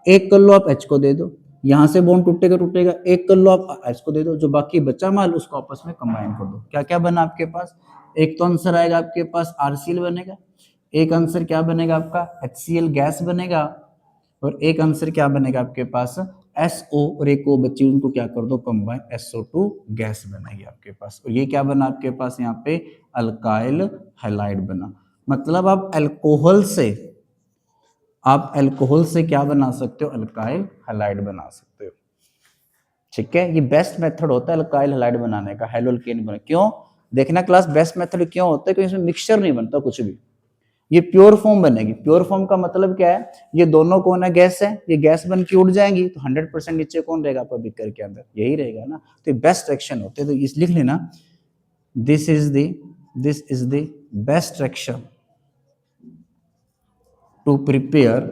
Speaker 1: एक कर लो आप H को दे दो, यहाँ से बॉन्ड टूटेगा टूटेगा, एक कर लो आप H को दे दो, जो बाकी बचा माल उसको आपस में कंबाइन कर दो। क्या क्या बना आपके पास, एक तो आंसर आएगा आपके पास RCl बनेगा, एक आंसर क्या बनेगा आपका HCl गैस बनेगा, और एक आंसर क्या बनेगा आपके पास, SO, और एक O बची उनको क्या कर दो कंबाइन, SO2 गैस बनेगी आपके पास। और ये क्या बना आपके पास यहाँ पे, अल्काइल हैलाइड बना। मतलब आप अल्कोहल से क्या बना सकते हो, अल्काइल हैलाइड बना सकते हो। ठीक है, ये बेस्ट मेथड होता है अल्काइल हैलाइड बनाने का, हेलोल्केन बना। क्यों, देखना क्लास, बेस्ट मेथड क्यों होता है, क्योंकि इसमें मिक्सचर नहीं बनता कुछ भी, ये प्योर फॉर्म बनेगी। प्योर फॉर्म का मतलब क्या है, ये दोनों कौन है, गैस है, ये गैस बन के उड़ जाएंगी तो 100% नीचे कौन रहेगा आपका बीकर के अंदर, यही रहेगा ना। तो ये बेस्ट रिएक्शन होते हैं, तो इस लिख लेना, this is the best reaction to prepare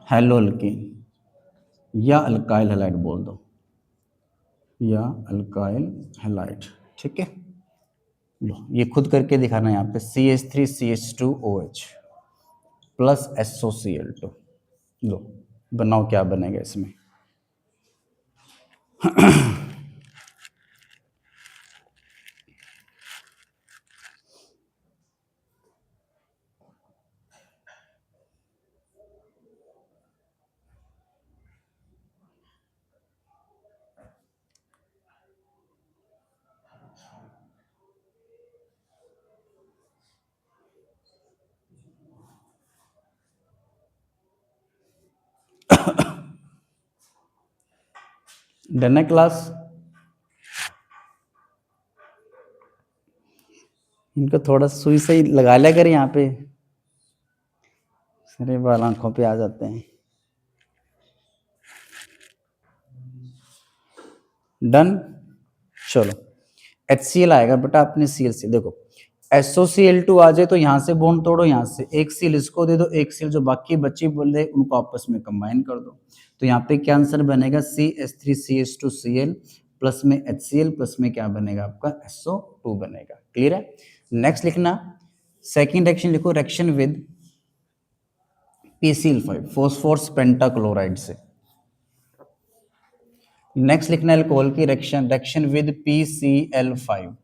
Speaker 1: haloalkane, या अल्काइल हैलाइड बोल दो, या अल्काइल हैलाइड। ठीक है, लो ये खुद करके दिखाना है यहाँ पे, CH3CH2OH प्लस SOCl2। लो बनाओ, क्या बनेगा इसमें। डन है क्लास, इनको थोड़ा सुई सही लगा लिया कर यहाँ पे, सारे बाल आंखों पे आ जाते हैं। डन, चलो HCl आएगा बेटा अपने Cl से, देखो SOCl2 आ जाए तो यहाँ से बॉन्ड तोड़ो, यहाँ से एक सील इसको दे दो, एक सील जो बाकी बची बोले उनको आपस में कंबाइन कर दो। तो यहाँ पे क्या आंसर बनेगा, CH3CH2Cl प्लस में HCl प्लस में क्या बनेगा आपका, SO2 बनेगा। क्लियर है, नेक्स्ट लिखना, सेकेंड रिएक्शन लिखो, reaction with PCl5 phosphorus pentachloride से। नेक्स्ट लिखना है अल्कोहल की रिएक्शन विद PCl5,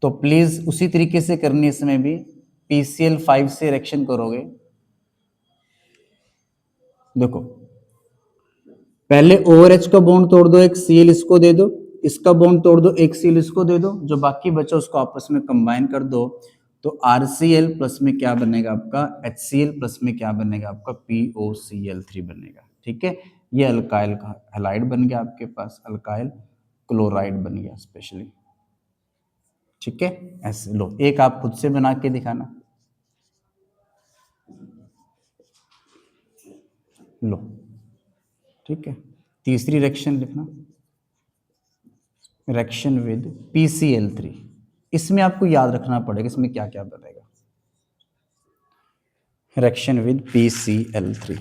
Speaker 1: तो प्लीज उसी तरीके से करनी है इसमें भी, PCl5 से रिएक्शन करोगे। देखो पहले OH का बॉन्ड तोड़ दो, एक Cl इसको दे दो, इसका बॉन्ड तोड़ दो, एक Cl इसको दे दो, जो बाकी बचा उसको आपस में कंबाइन कर दो, तो RCl प्लस में क्या बनेगा आपका, HCl प्लस में क्या बनेगा आपका, POCl3 बनेगा। ठीक है, ये अल्काइल हैलाइड बन गया आपके पास, अल्काइल क्लोराइड बन गया स्पेशली। ठीक है, ऐसे लो एक आप खुद से बना के दिखाना, लो ठीक है। तीसरी रिएक्शन लिखना, रिएक्शन विद PCl3, इसमें आपको याद रखना पड़ेगा इसमें क्या क्या बनेगा, रिएक्शन विद PCl3।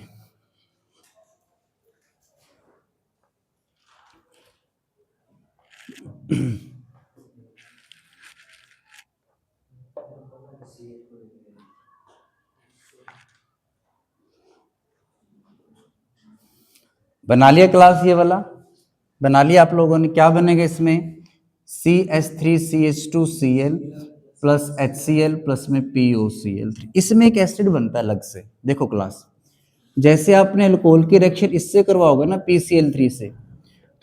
Speaker 1: बना लिया क्लास, ये वाला बना लिया आप लोगों ने, क्या बनेगा इसमें, CH3CH2Cl प्लस HCl प्लस में POCl3, इसमें एक एसिड बनता है अलग से। देखो क्लास, जैसे आपने अल्कोहल की रिएक्शन इससे करवाओगे ना PCl3 से,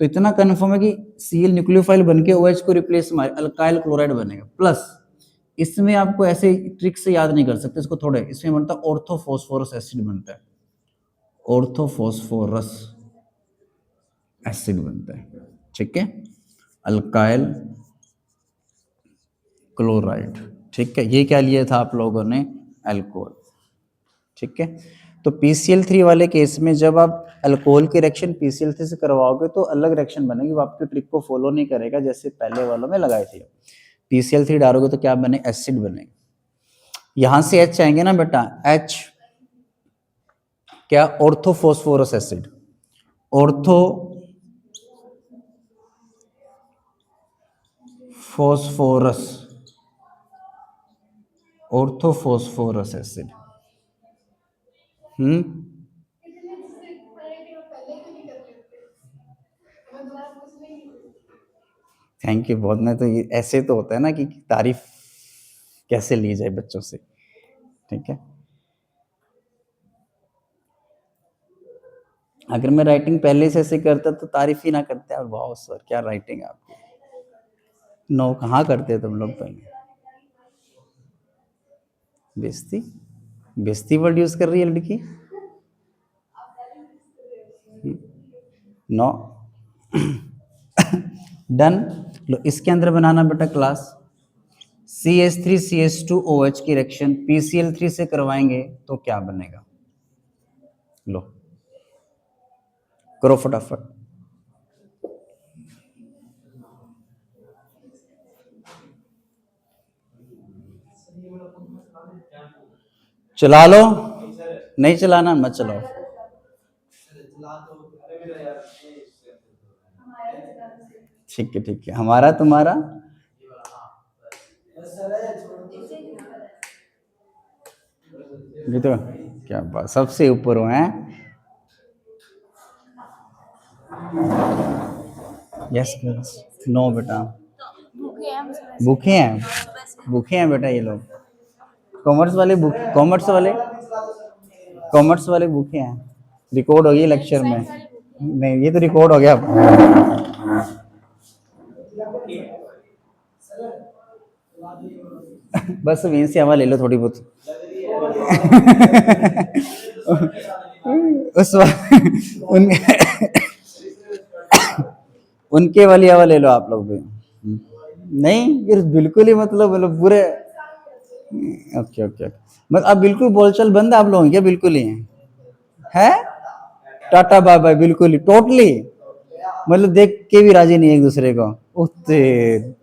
Speaker 1: तो इतना कन्फर्म है कि Cl न्यूक्लियोफाइल बन के OH को रिप्लेस मारे अल्काइल क्लोराइड बनेगा। प्लस इसमें आपको ऐसे ट्रिक से याद नहीं कर सकते इसको, थोड़े इसमें बनता है ऑर्थोफॉस्फोरस एसिड बनता है, ऑर्थोफॉस्फोरस एसिड बनता है। ठीक है, अल्काइल क्लोराइड। ठीक है, ये क्या लिया था आप लोगों ने, अल्कोहल। ठीक है, तो PCl3 वाले केस में जब आप अल्कोहल की रिएक्शन PCl3 से करवाओगे तो अलग रिएक्शन बनेगी, वो आपकी ट्रिक को फॉलो नहीं करेगा जैसे पहले वालों में लगाई थी। PCl3 डालोगे तो क्या बने, एसिड बनेगा। यहां से H आएंगे ना बेटा, H क्या, orthophosphorous acid, ortho phosphorus, orthophosphorous acid. Thank you बहुत, मैं तो ये ऐसे तो होता है ना कि तारीफ कैसे ली जाए बच्चों से, ठीक है। अगर मैं राइटिंग पहले से ऐसे करता तो तारीफ ही ना करते आप, वाह सर क्या राइटिंग है आपकी। नो कहाँ करते तुम लोग पहले, बेइज्जती, बेइज्जती वर्ड यूज कर रही है लड़की। No done. लो इसके अंदर बनाना बेटा क्लास, CH3CH2OH की रिएक्शन PCl3 से करवाएंगे तो क्या बनेगा, लो करो फटाफट। चला लो, नहीं चलाना मत चलाओ। ठीक है हमारा तुम्हारा, ये तो क्या बात, सबसे ऊपर हो हैं। यस गर्ल्स, नो बेटा, भूखे हैं, भूखे हैं बेटा ये लोग, कॉमर्स वाले भूखे, कॉमर्स वाले भूखे हैं। रिकॉर्ड हो गई लेक्चर में, नहीं ये तो रिकॉर्ड हो गया। बस वहीं से हवा ले लो थोड़ी बहुत। उस उन उनके वाली हवा ले लो आप लोग भी। नहीं फिर बिल्कुल ही मतलब बुरे। ओके ओके, मतलब अब बिल्कुल बोलचाल बंद है आप लोगों की क्या, बिल्कुल ही है टाटा बाय बाय, बिल्कुल ही टोटली, मतलब देख के भी राजी नहीं एक दूसरे को। उतने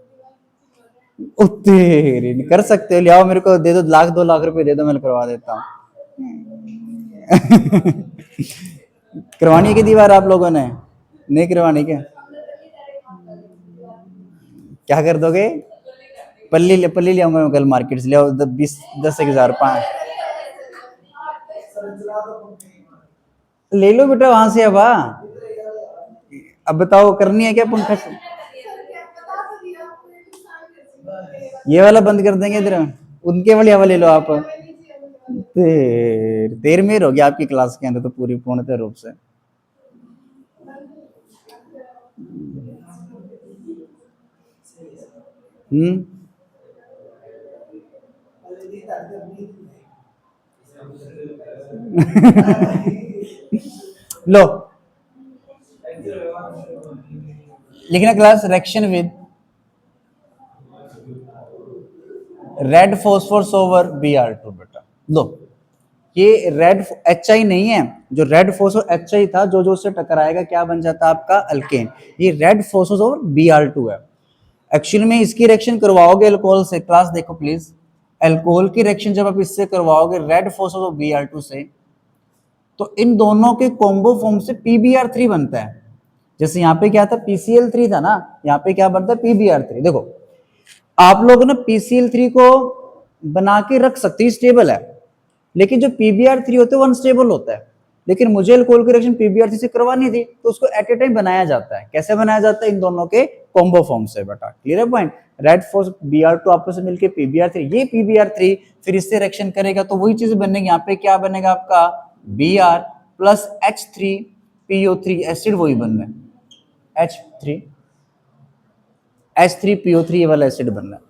Speaker 1: उतने कर सकते हो, ले आओ मेरे को दे दो, 1 लाख 2 लाख रुपए दे दो, मैं करवा देता हूँ। करवानी है कि दीवार आप लोगों ने, नहीं करवानी क्या, क्या कर दोगे, पल्ली ले आऊंगा मैं कल मार्केट से, ले आओ 10 5 ले लो बेटा वहां से। अब बताओ करनी है क्या पंखा से, ये वाला बंद कर देंगे इधर, उनके वाली हवा ले लो आप। देर में होगी आपकी क्लास के अंदर तो पूरी पूर्णतः रूप से। हम्म लो लिखना class, reaction with red phosphorus over Br2 बेटा। लो ये रेड HI नहीं है, जो रेड फॉस्फोर HI था जो जो उससे टकराएगा क्या बन जाता है आपका अल्केन, ये रेड फॉस्फोरस ओवर Br2 है। एक्चुअली में इसकी रिएक्शन करवाओगे अल्कोहल से, क्लास देखो प्लीज, अल्कोहल की रिएक्शन जब आप इससे करवाओगे रेड फॉस्फोरस ओवर Br2 से, तो इन दोनों के कॉम्बो फॉर्म से PBr3 बनता है। जैसे यहाँ पे क्या था PCl3 था ना, यहाँ पे क्या बनता है PBr3। देखो आप लोग ना PCl3 को बना के रख सकते हैं, स्टेबल है, लेकिन जो PBr3 होता है वो अनस्टेबल होता है। लेकिन मुझे अल्कोहल की रिएक्शन PBr3 से करवानी थी, तो उसको एट ए टाइम बनाया जाता है। कैसे बनाया जाता है, इन दोनों के कॉम्बो फॉर्म से बेटा, क्लियर है पॉइंट। रेड फॉस Br2 आपस में मिलके PBr3, ये PBr3 फिर इससे रिएक्शन करेगा तो वही चीज बनेगी। यहाँ पे क्या बनेगा आपका Br प्लस H3PO3 एसिड, वही बनना है H3PO3 ये वाला एसिड बनना है।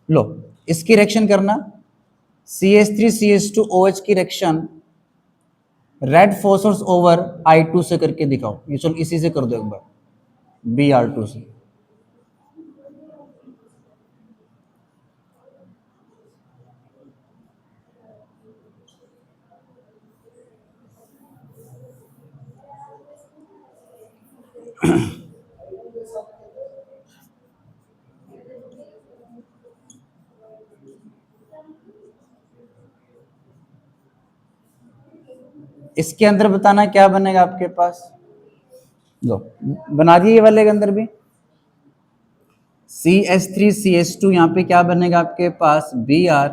Speaker 1: लो इसकी रिएक्शन करना, CH3CH2OH की reaction red phosphorus over I2 से करके दिखाओ। ये चलो इसी से कर दो एक बार, Br2 से। इसके अंदर बताना क्या बनेगा आपके पास, लो बना दिए ये वाले के अंदर भी CH3CH2, यहाँ पे क्या बनेगा आपके पास Br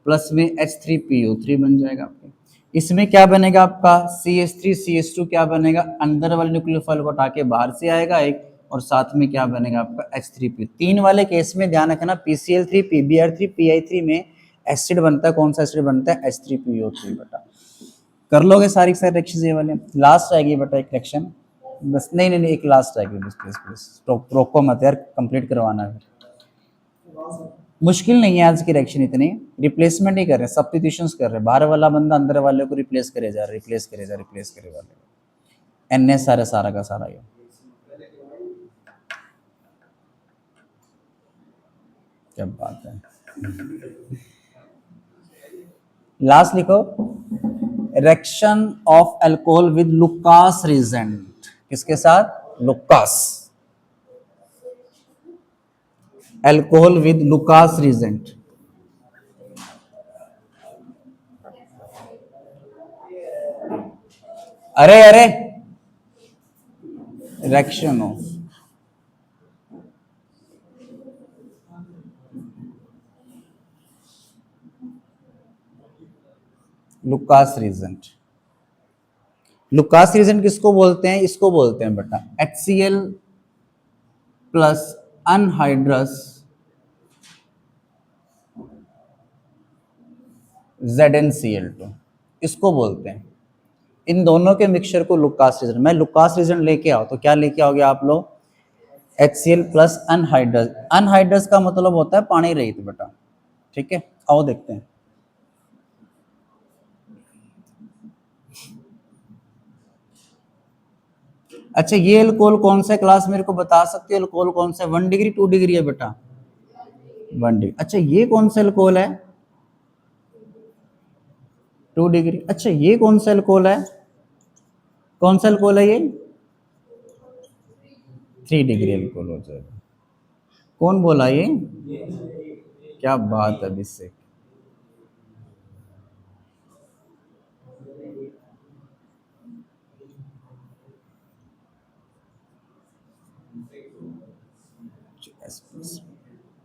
Speaker 1: प्लस में H3PO3 बन जाएगा आपके। इसमें क्या बनेगा आपका CH3CH2 क्या बनेगा, अंदर वाले न्यूक्लियोफाइल को हटा के बाहर से आएगा एक, और साथ में क्या बनेगा आपका H3P। 3 वाले केस में ध्यान रखना PCl3 PBr3 PI3 में एसिड बनता है, कौन सा एसिड बनता है H3PO3 बेटा। कर लोगे सारी सारी रिएक्शन ये वाले। लास्ट आएगी बेटा एक रिएक्शन बस, नहीं नहीं नहीं एक लास्ट आएगी बस, प्लीज प्लीज रोको मत यार, कंप्लीट करवाना है। मुश्किल नहीं है आज की रिएक्शन इतनी, रिप्लेसमेंट ही कर रहे हैं, सब्स्टिट्यूशंस कर रहे हैं, बाहर वाला बंदा अंदर वाले को रिप्लेस करे जा रहा है, रिप्लेस करे वाले NS सारा का सारा ये। क्या बात है। लास्ट लिखो, reaction of alcohol with Lucas reagent, किसके साथ, Lucas, alcohol with Lucas reagent. अरे reaction of Lucas reagent. Lucas reagent किसको बोलते हैं, इसको बोलते हैं बेटा HCl प्लस अनहाइड्रस ZnCl2, इसको बोलते हैं। इन दोनों के मिक्सचर को लुकास रिजेंट, मैं लुकास रिजेंट लेके आओ तो क्या लेके आओगे आप लोग, HCl प्लस अनहाइड्रस। अनहाइड्रस का मतलब होता है पानी रहित बेटा, ठीक है। आओ देखते हैं। अच्छा ये अल्कोहल कौन सा क्लास मेरे को बता सकते हो, अल्कोहल कौन सा, 1 डिग्री 2 डिग्री है बेटा, 1 डिग्री। अच्छा ये कौन सा अल्कोहल है, 2 डिग्री। अच्छा ये कौन सा अल्कोहल है, कौन सा अल्कोहल है ये, 3 डिग्री अल्कोहल हो जाएगा। कौन बोला ये, क्या बात है अभिषेक।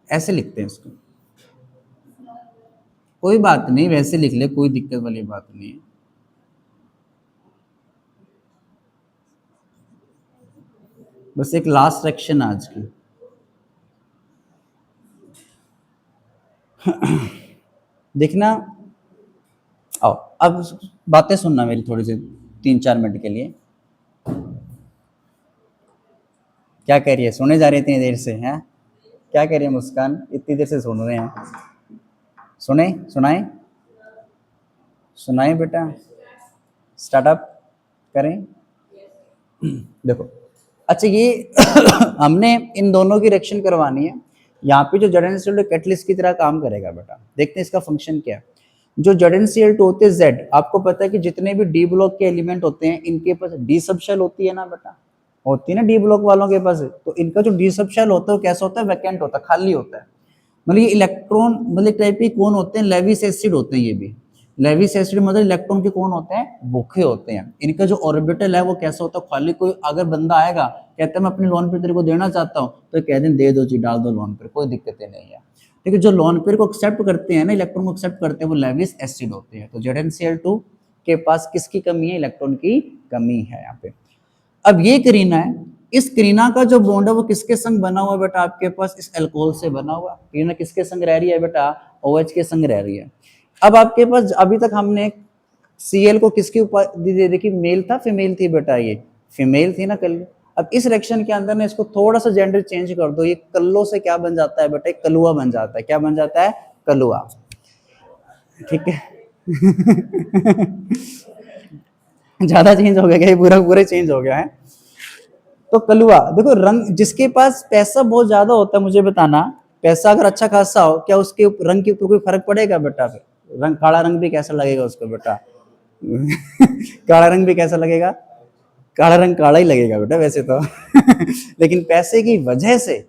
Speaker 1: ऐसे लिखते हैं इसको, कोई बात नहीं वैसे लिख ले, कोई दिक्कत वाली बात नहीं है। बस एक लास्ट सेक्शन आज की। देखना, आओ अब बातें सुनना मेरी थोड़ी सी 3-4 मिनट के लिए। क्या कह रही है, सुने जा रही है इतनी देर से, हैं क्या कह रही है मुस्कान, इतनी देर से सुन रहे हैं, सुनाए बेटा, स्टार्टअप करें। देखो अच्छा ये हमने इन दोनों की रिएक्शन करवानी है। यहाँ पे जो ZnCl2 कैटलिस्ट की तरह काम करेगा बेटा, देखते हैं इसका फंक्शन क्या है। जो ZnCl2 होते हैं Z, आपको पता है कि जितने भी डी ब्लॉक के एलिमेंट होते हैं इनके पास डी सब शेल होती है ना बेटा, होती है ना डी ब्लॉक वालों के पास। तो इनका जो डी सब शेल होता है वो कैसा होता है, वैकेंट होता है, खाली होता है। मतलब ये इलेक्ट्रॉन मतलब टाइप के कौन होते हैं, लेविस एसिड होते हैं। ये भी लेविस एसिड मतलब इलेक्ट्रॉन के कौन होते हैं, भूखे होते हैं। इनका जो ऑर्बिटल है वो कैसा होता है, खाली। कोई अगर बंदा आएगा कहता है मैं अपने लोन पेयर तेरे को देना चाहता हूँ, तो कह दें दे दो जी, डाल दो लोन पेयर, कोई दिक्कतें नहीं है। ठीक है, जो लोन पेयर को एक्सेप्ट करते हैं ना, इलेक्ट्रॉन को एक्सेप्ट करते हैं, वो लेविस एसिड होते हैं। तो ZnCl2 के पास किसकी कमी है, इलेक्ट्रॉन की कमी है यहाँ पे। अब ये करीना है, इस करीना का जो बॉन्ड है वो किसके संग बना हुआ है बेटा, आपके पास इस अल्कोहल से बना हुआ। करीना किसके संग रह रही है बेटा, OH के संग रह रही है। अब आपके पास अभी तक हमने Cl को किसकी उपाधि दे देखी, मेल था फीमेल थी बेटा, ये फीमेल थी ना कल। अब इस रिएक्शन के अंदर ना इसको थोड़ा सा जेंडर चेंज कर दो, ये कल्लो से क्या बन जाता है बेटा, एक कलुआ बन जाता है। क्या बन जाता है, कलुआ, ठीक है। ज्यादा चेंज हो गया, ये पूरा चेंज हो गया है। तो कलुआ देखो, रंग जिसके पास पैसा बहुत ज्यादा होता है, मुझे बताना, पैसा अगर अच्छा खासा हो, क्या उसके रंग के ऊपर कोई फर्क पड़ेगा बेटा, रंग काला रंग भी कैसा लगेगा उसको बेटा। काला रंग भी कैसा लगेगा, काला रंग काला ही लगेगा बेटा वैसे तो। लेकिन पैसे की वजह से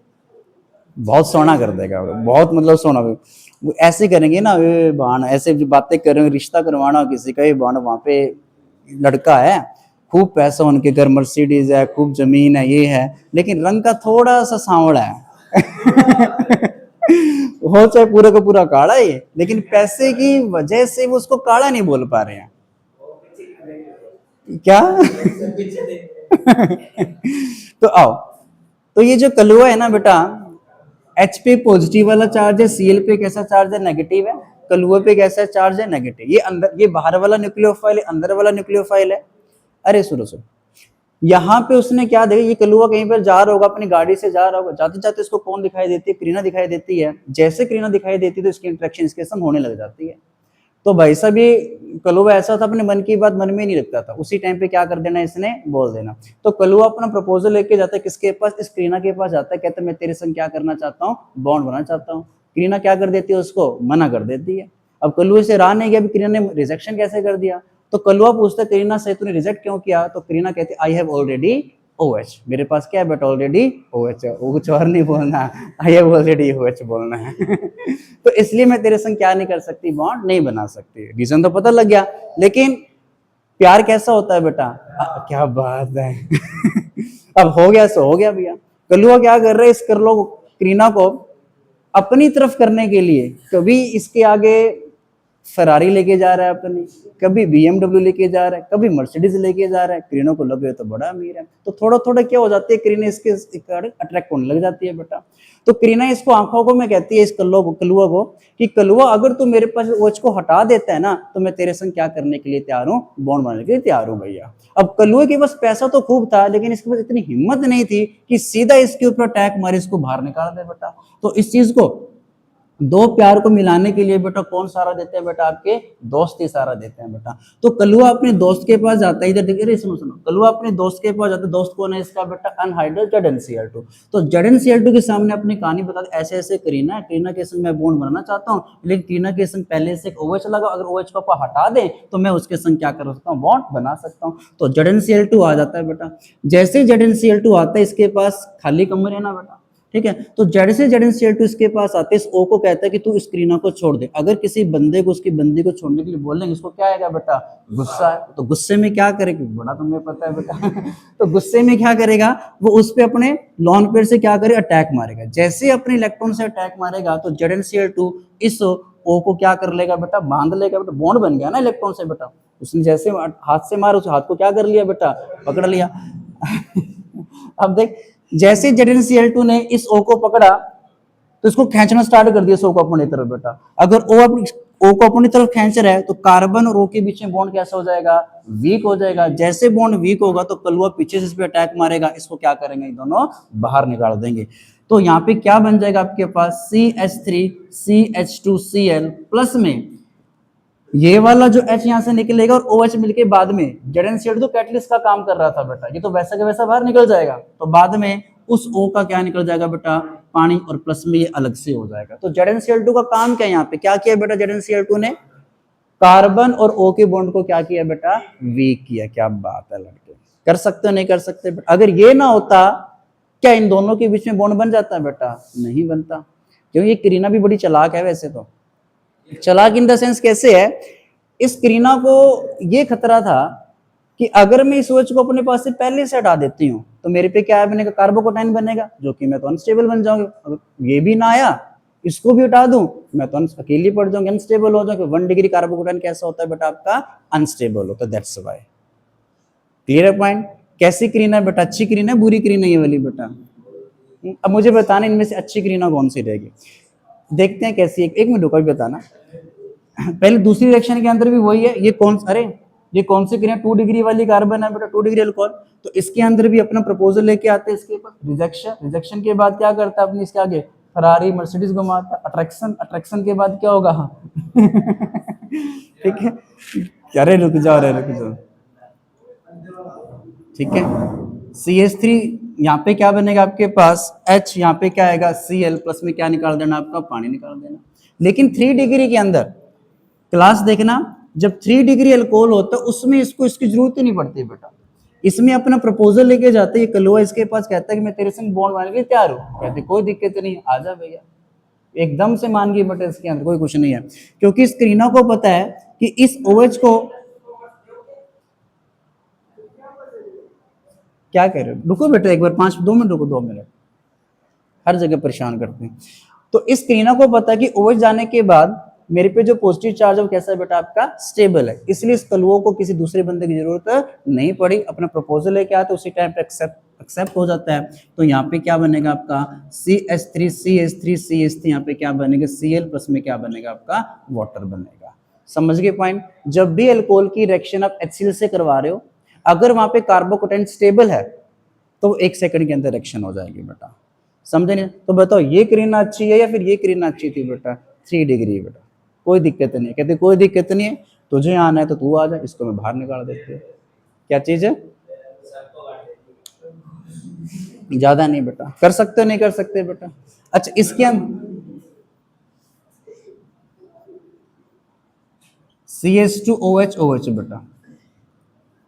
Speaker 1: बहुत सोना कर देगा, बहुत मतलब सोना। वो ऐसे करेंगे ना, बाण ऐसे बातें करेंगे, रिश्ता करवाना किसी का, ये बाण वहां पे लड़का है, खूब पैसा उनके घर, मर्सिडीज है, खूब जमीन है, ये है, लेकिन रंग का थोड़ा सा सांवला है। हो चाहे पूरा का पूरा काला है, लेकिन पैसे की वजह से वो उसको काला नहीं बोल पा रहे हैं। क्या? तो आओ तो ये जो कलुआ है ना बेटा, H पे पॉजिटिव वाला चार्ज है, Cl पे कैसा चार्ज है, नेगेटिव है, कलुआ पे कैसा चार्ज है, नेगेटिव। ये अंदर, ये बाहर वाला न्यूक्लियोफाइल है, अंदर वाला न्यूक्लियोफाइल है। अरे सुनो सुनो, यहाँ पे उसने क्या देखा, ये कलुआ कहीं पर जा रहा होगा, अपनी गाड़ी से जा रहा होगा, जाते जाते इसको कौन दिखाई देती है, करीना दिखाई देती है। जैसे करीना दिखाई देती है तो इसकी इंटरेक्शन इसके संग होने लग जाती है। तो भाई साहब ये कलुआ ऐसा था, अपने मन की बात मन में नहीं रखता था, उसी टाइम पे क्या कर देना इसने, बोल देना। तो कलुआ अपना प्रपोजल लेके जाता है किसके पास, इस करीना के पास जाता है, कहता है मैं तेरे संग क्या करना चाहता हूँ, बॉन्ड बनाना चाहता हूँ। करीना क्या कर देती है, उसको मना कर देती है। अब कलुए से रहा नहीं गया, करीना ने रिजेक्शन कैसे कर दिया। तो कलुआ पूछता है करीना से, तूने रिजेक्ट क्यों किया। तो करीना कहती आई हैव ऑलरेडी OH, मेरे पास क्या है बेटा, ऑलरेडी OH है, वो कुछ और नहीं बोलना, आई हैव ऑलरेडी OH बोलना है। तो इसलिए मैं तेरे संग क्या नहीं कर सकती, बॉन्ड नहीं बना सकती। रीजन तो पता लग गया, लेकिन प्यार कैसा होता है बेटा, क्या बात है। अब हो गया सो हो गया भैया। कलुआ क्या कर रहे, इस कर लो करीना को अपनी तरफ करने के लिए कभी इसके आगे फरारी लेके जा रहा है अपनी, कभी BMW लेके जा रहा है, कभी मर्सिडीज लेके जा रहा है। करीना को लगे तो बड़ा अमीर है, तो थोड़ा थोड़ा क्या हो जाती है, करीना इसके अट्रैक्ट होने लग जाती है बेटा। तो करीना इसको आंखों को में कहती है, इस कलुआ को कि कलुआ अगर तू मेरे पास वॉच को हटा देता है ना, तो मैं तेरे संग क्या करने के लिए तैयार हूँ, बॉन्ड बनाने के लिए तैयार हूँ भैया। अब कलुए के पास पैसा तो खूब था, लेकिन इसके पास इतनी हिम्मत नहीं थी कि सीधा इसके ऊपर अटैक मारे, इसको बाहर निकाल दे बेटा। तो इस चीज को, दो प्यार को मिलाने के लिए बेटा कौन सहारा देते हैं बेटा, आपके दोस्त ही सहारा देते हैं बेटा। तो कलुआ अपने दोस्त के पास जाता है, इधर देखिए, सुनो सुनो, कलुआ अपने दोस्त के पास जाता है, दोस्त कौन है इसका बेटा, अनहाइड्रल ZnCl2। तो ZnCl2 के सामने अपनी कहानी बता, ऐसे ऐसे करीना है, करीना के संग मैं बॉन्ड बनाना चाहता हूँ, लेकिन करीना के संग पहले से एक OH लगा, अगर OH को आप हटा दें तो मैं उसके संग क्या कर सकता हूँ, बॉन्ड बना सकता हूँ। तो ZnCl2 आ जाता है बेटा। जैसे ZnCl2 आता है, इसके पास खाली कमरे है ना बेटा, ठीक है। तो जैसे ZnCl2 इसके पास आते, इस O को कहता है कि तू इस करीना को छोड़ दे। अगर किसी बंदे को उसकी बंदी को छोड़ने के लिए बोलेंगे, इसको क्या आएगा बेटा, गुस्सा है। तो गुस्से में क्या करेगा, बड़ा तुम्हें पता है बेटा। तो गुस्से में क्या करेगा वो, उस पे अपने लॉन पेयर से क्या करे, अटैक मारेगा। जैसे अपने इलेक्ट्रॉन से अटैक मारेगा तो ZnCl2 इस O को क्या कर लेगा बेटा, बांध लेगा बेटा। बॉन्ड बन गया ना इलेक्ट्रॉन से बेटा, उसने जैसे हाथ से मारा, उस हाथ को क्या कर लिया बेटा, पकड़ लिया। अब देख, जैसे ZnCl2 ने इस O को पकड़ा तो इसको खींचना स्टार्ट कर दिया, O को अपनी तरफ बेटा। अगर O को अपनी तरफ खींच रहा है तो कार्बन और O के बीच में बॉन्ड कैसा हो जाएगा, वीक हो जाएगा। जैसे बॉन्ड वीक होगा तो कलुआ पीछे से इस पे अटैक मारेगा, इसको क्या करेंगे, दोनों बाहर निकाल देंगे। तो यहाँ पे क्या बन जाएगा आपके पास, CH3 CH2Cl प्लस में ये वाला जो H यहाँ से निकलेगा और OH मिलके बाद में, ZnCl2 तो कैटलिस्ट का काम कर रहा था बेटा, ये तो वैसा का वैसा बाहर निकल जाएगा। तो बाद में उस O का क्या निकल जाएगा बेटा, पानी, और प्लस में ये अलग से हो जाएगा। तो ZnCl2 का काम क्या है, यहाँ पे क्या किया बेटा, ZnCl2 ने कार्बन और O के बॉन्ड को क्या किया बेटा, वीक किया। क्या बात है लड़के, कर सकते हो नहीं कर सकते बेटा। अगर ये ना होता, क्या इन दोनों के बीच में बॉन्ड बन जाता है बेटा, नहीं बनता। क्योंकि ये करीना भी बड़ी चालाक है वैसे तो, चालाक इन द सेंस कैसे है, इस करीना को ये खतरा था कि अगर मैं इस OH को अपने पास से पहले से हटा देती हूँ तो मेरे पे क्या बनेगा, कार्बोकेटाइन बनेगा, जो कि मैं तो अनस्टेबल बन जाऊंगी। अगर ये भी ना आया, इसको भी हटा दूं, मैं तो अकेली पड़ जाऊंगी, अनस्टेबल हो जाऊंगी। 1 डिग्री कार्बोकेटाइन कैसा होता है बेटा, आपका अनस्टेबल होता है, दैट्स व्हाई। क्लियर है पॉइंट। कैसी करीना है बेटा, अच्छी करीना है, बुरी करीना ये वाली बेटा। अब मुझे बताना इनमें से अच्छी करीना कौन सी रहेगी, देखते हैं कैसी है। एक मिनट रुको, बताना। पहले दूसरी रिएक्शन के अंदर भी वही है, ये कौन, अरे ये कौन सी क्रिया, 2 डिग्री वाली कार्बन है बेटा, 2 डिग्री अल्कोहल। तो इसके अंदर भी अपना प्रपोजल लेके आते हैं, इसके पास रिजेक्शन के बाद क्या करता है, अपनी इसके आगे फरारी मर्सिडीज घुमाता है। अट्रैक्शन के बाद क्या होगा। ठीक है, अरे रुक जाओ, ठीक है। CH3 यहाँ पे क्या बनेगा आपके पास, H, यहाँ पे क्या आएगा Cl, प्लस में क्या निकाल देना, आपका पानी निकाल देना। लेकिन 3 डिग्री के अंदर क्लास देखना, जब 3 डिग्री अल्कोहल होता है उसमें इसको इसकी जरूरत ही नहीं पड़ती बेटा। इसमें अपना प्रपोजल लेके जाते हैं, कलुआ इसके पास कहता है कि मैं तेरे संग बॉन्ड बनाने के लिए तैयार हूँ, कहते कोई दिक्कत नहीं, आजा भैया। एकदम से मान गई बेटा, इसके अंदर कोई कुछ नहीं है, क्योंकि इस करीना को पता है कि इस OH को, क्या कह रहे हो, रुको बेटा एक बार 2 मिनट रुको, 2 मिनट, हर जगह परेशान करते हैं। तो इस करीना को पता है कि OH जाने के बाद मेरे पे जो पॉजिटिव चार्ज है वो कैसा है बेटा, आपका स्टेबल है। इसलिए इस कलुओं को किसी दूसरे बंदे की जरूरत नहीं पड़ी, अपना प्रपोजल लेके आते उसी टाइम पे एक्सेप्ट हो जाता है, तो यहाँ पे क्या बनेगा आपका CH3 CH3 CH3, यहाँ पे क्या बनेगा Cl प्लस में क्या बनेगा आपका वाटर बनेगा। समझ गए पॉइंट। जब भी अल्कोहल की रिएक्शन आप HCl से करवा रहे हो, अगर वहां पे कार्बोकेटाइन स्टेबल है तो 1 सेकंड के अंदर रिएक्शन हो जाएगी बेटा। समझे नहीं? तो बताओ ये करीना अच्छी है या फिर ये करीना अच्छी थी बेटा? 3 डिग्री बेटा, कोई दिक्कत नहीं है। कहते कोई दिक्कत नहीं है, तुझे आना है तो तू आ जा, इसको मैं बाहर निकाल देती हूँ। क्या चीज है? ज्यादा नहीं बेटा, कर सकते हो नहीं कर सकते बेटा? अच्छा इसके अंदर CH2OH बेटा,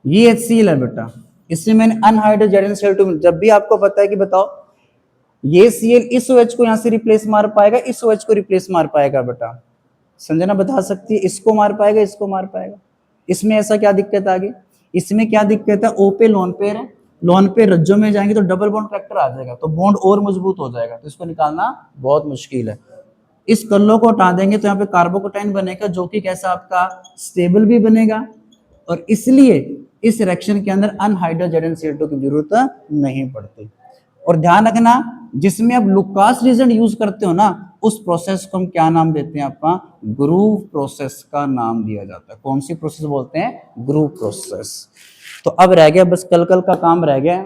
Speaker 1: ये HCl है बेटा, इसमें मैंने अनहाइड्रोजन Cl2। जब भी आपको पता है कि बताओ ये Cl इस OH को यहां से रिप्लेस मार पाएगा, इस OH को रिप्लेस मार पाएगा बेटा? संजना बता सकती है, इसको मार पाएगा, इसको मार पाएगा? इसमें ऐसा क्या दिक्कत आ गई? इसमें क्या दिक्कत है? O पे लोन पेयर है, लोन पे रज्जों में जाएंगे तो डबल बॉन्ड फैक्टर आ जाएगा, तो बॉन्ड और मजबूत हो जाएगा, तो इसको निकालना बहुत मुश्किल है। इस कल्लो को हटा देंगे तो यहाँ पे कार्बोकेटाइन बनेगा, जो कि कैसा आपका स्टेबल भी बनेगा, और इसलिए इस रिएक्शन के अंदर अनहाइड्रोजन Cl2 की जरूरत नहीं पड़ती। और ध्यान रखना, जिसमें आप लुकास रीजेंट यूज करते हो ना, उस प्रोसेस को हम क्या नाम देते हैं? आपका ग्रूव प्रोसेस का नाम दिया जाता है। कौन सी प्रोसेस बोलते हैं? Groove process. तो अब रह गया बस कल का काम रह गया।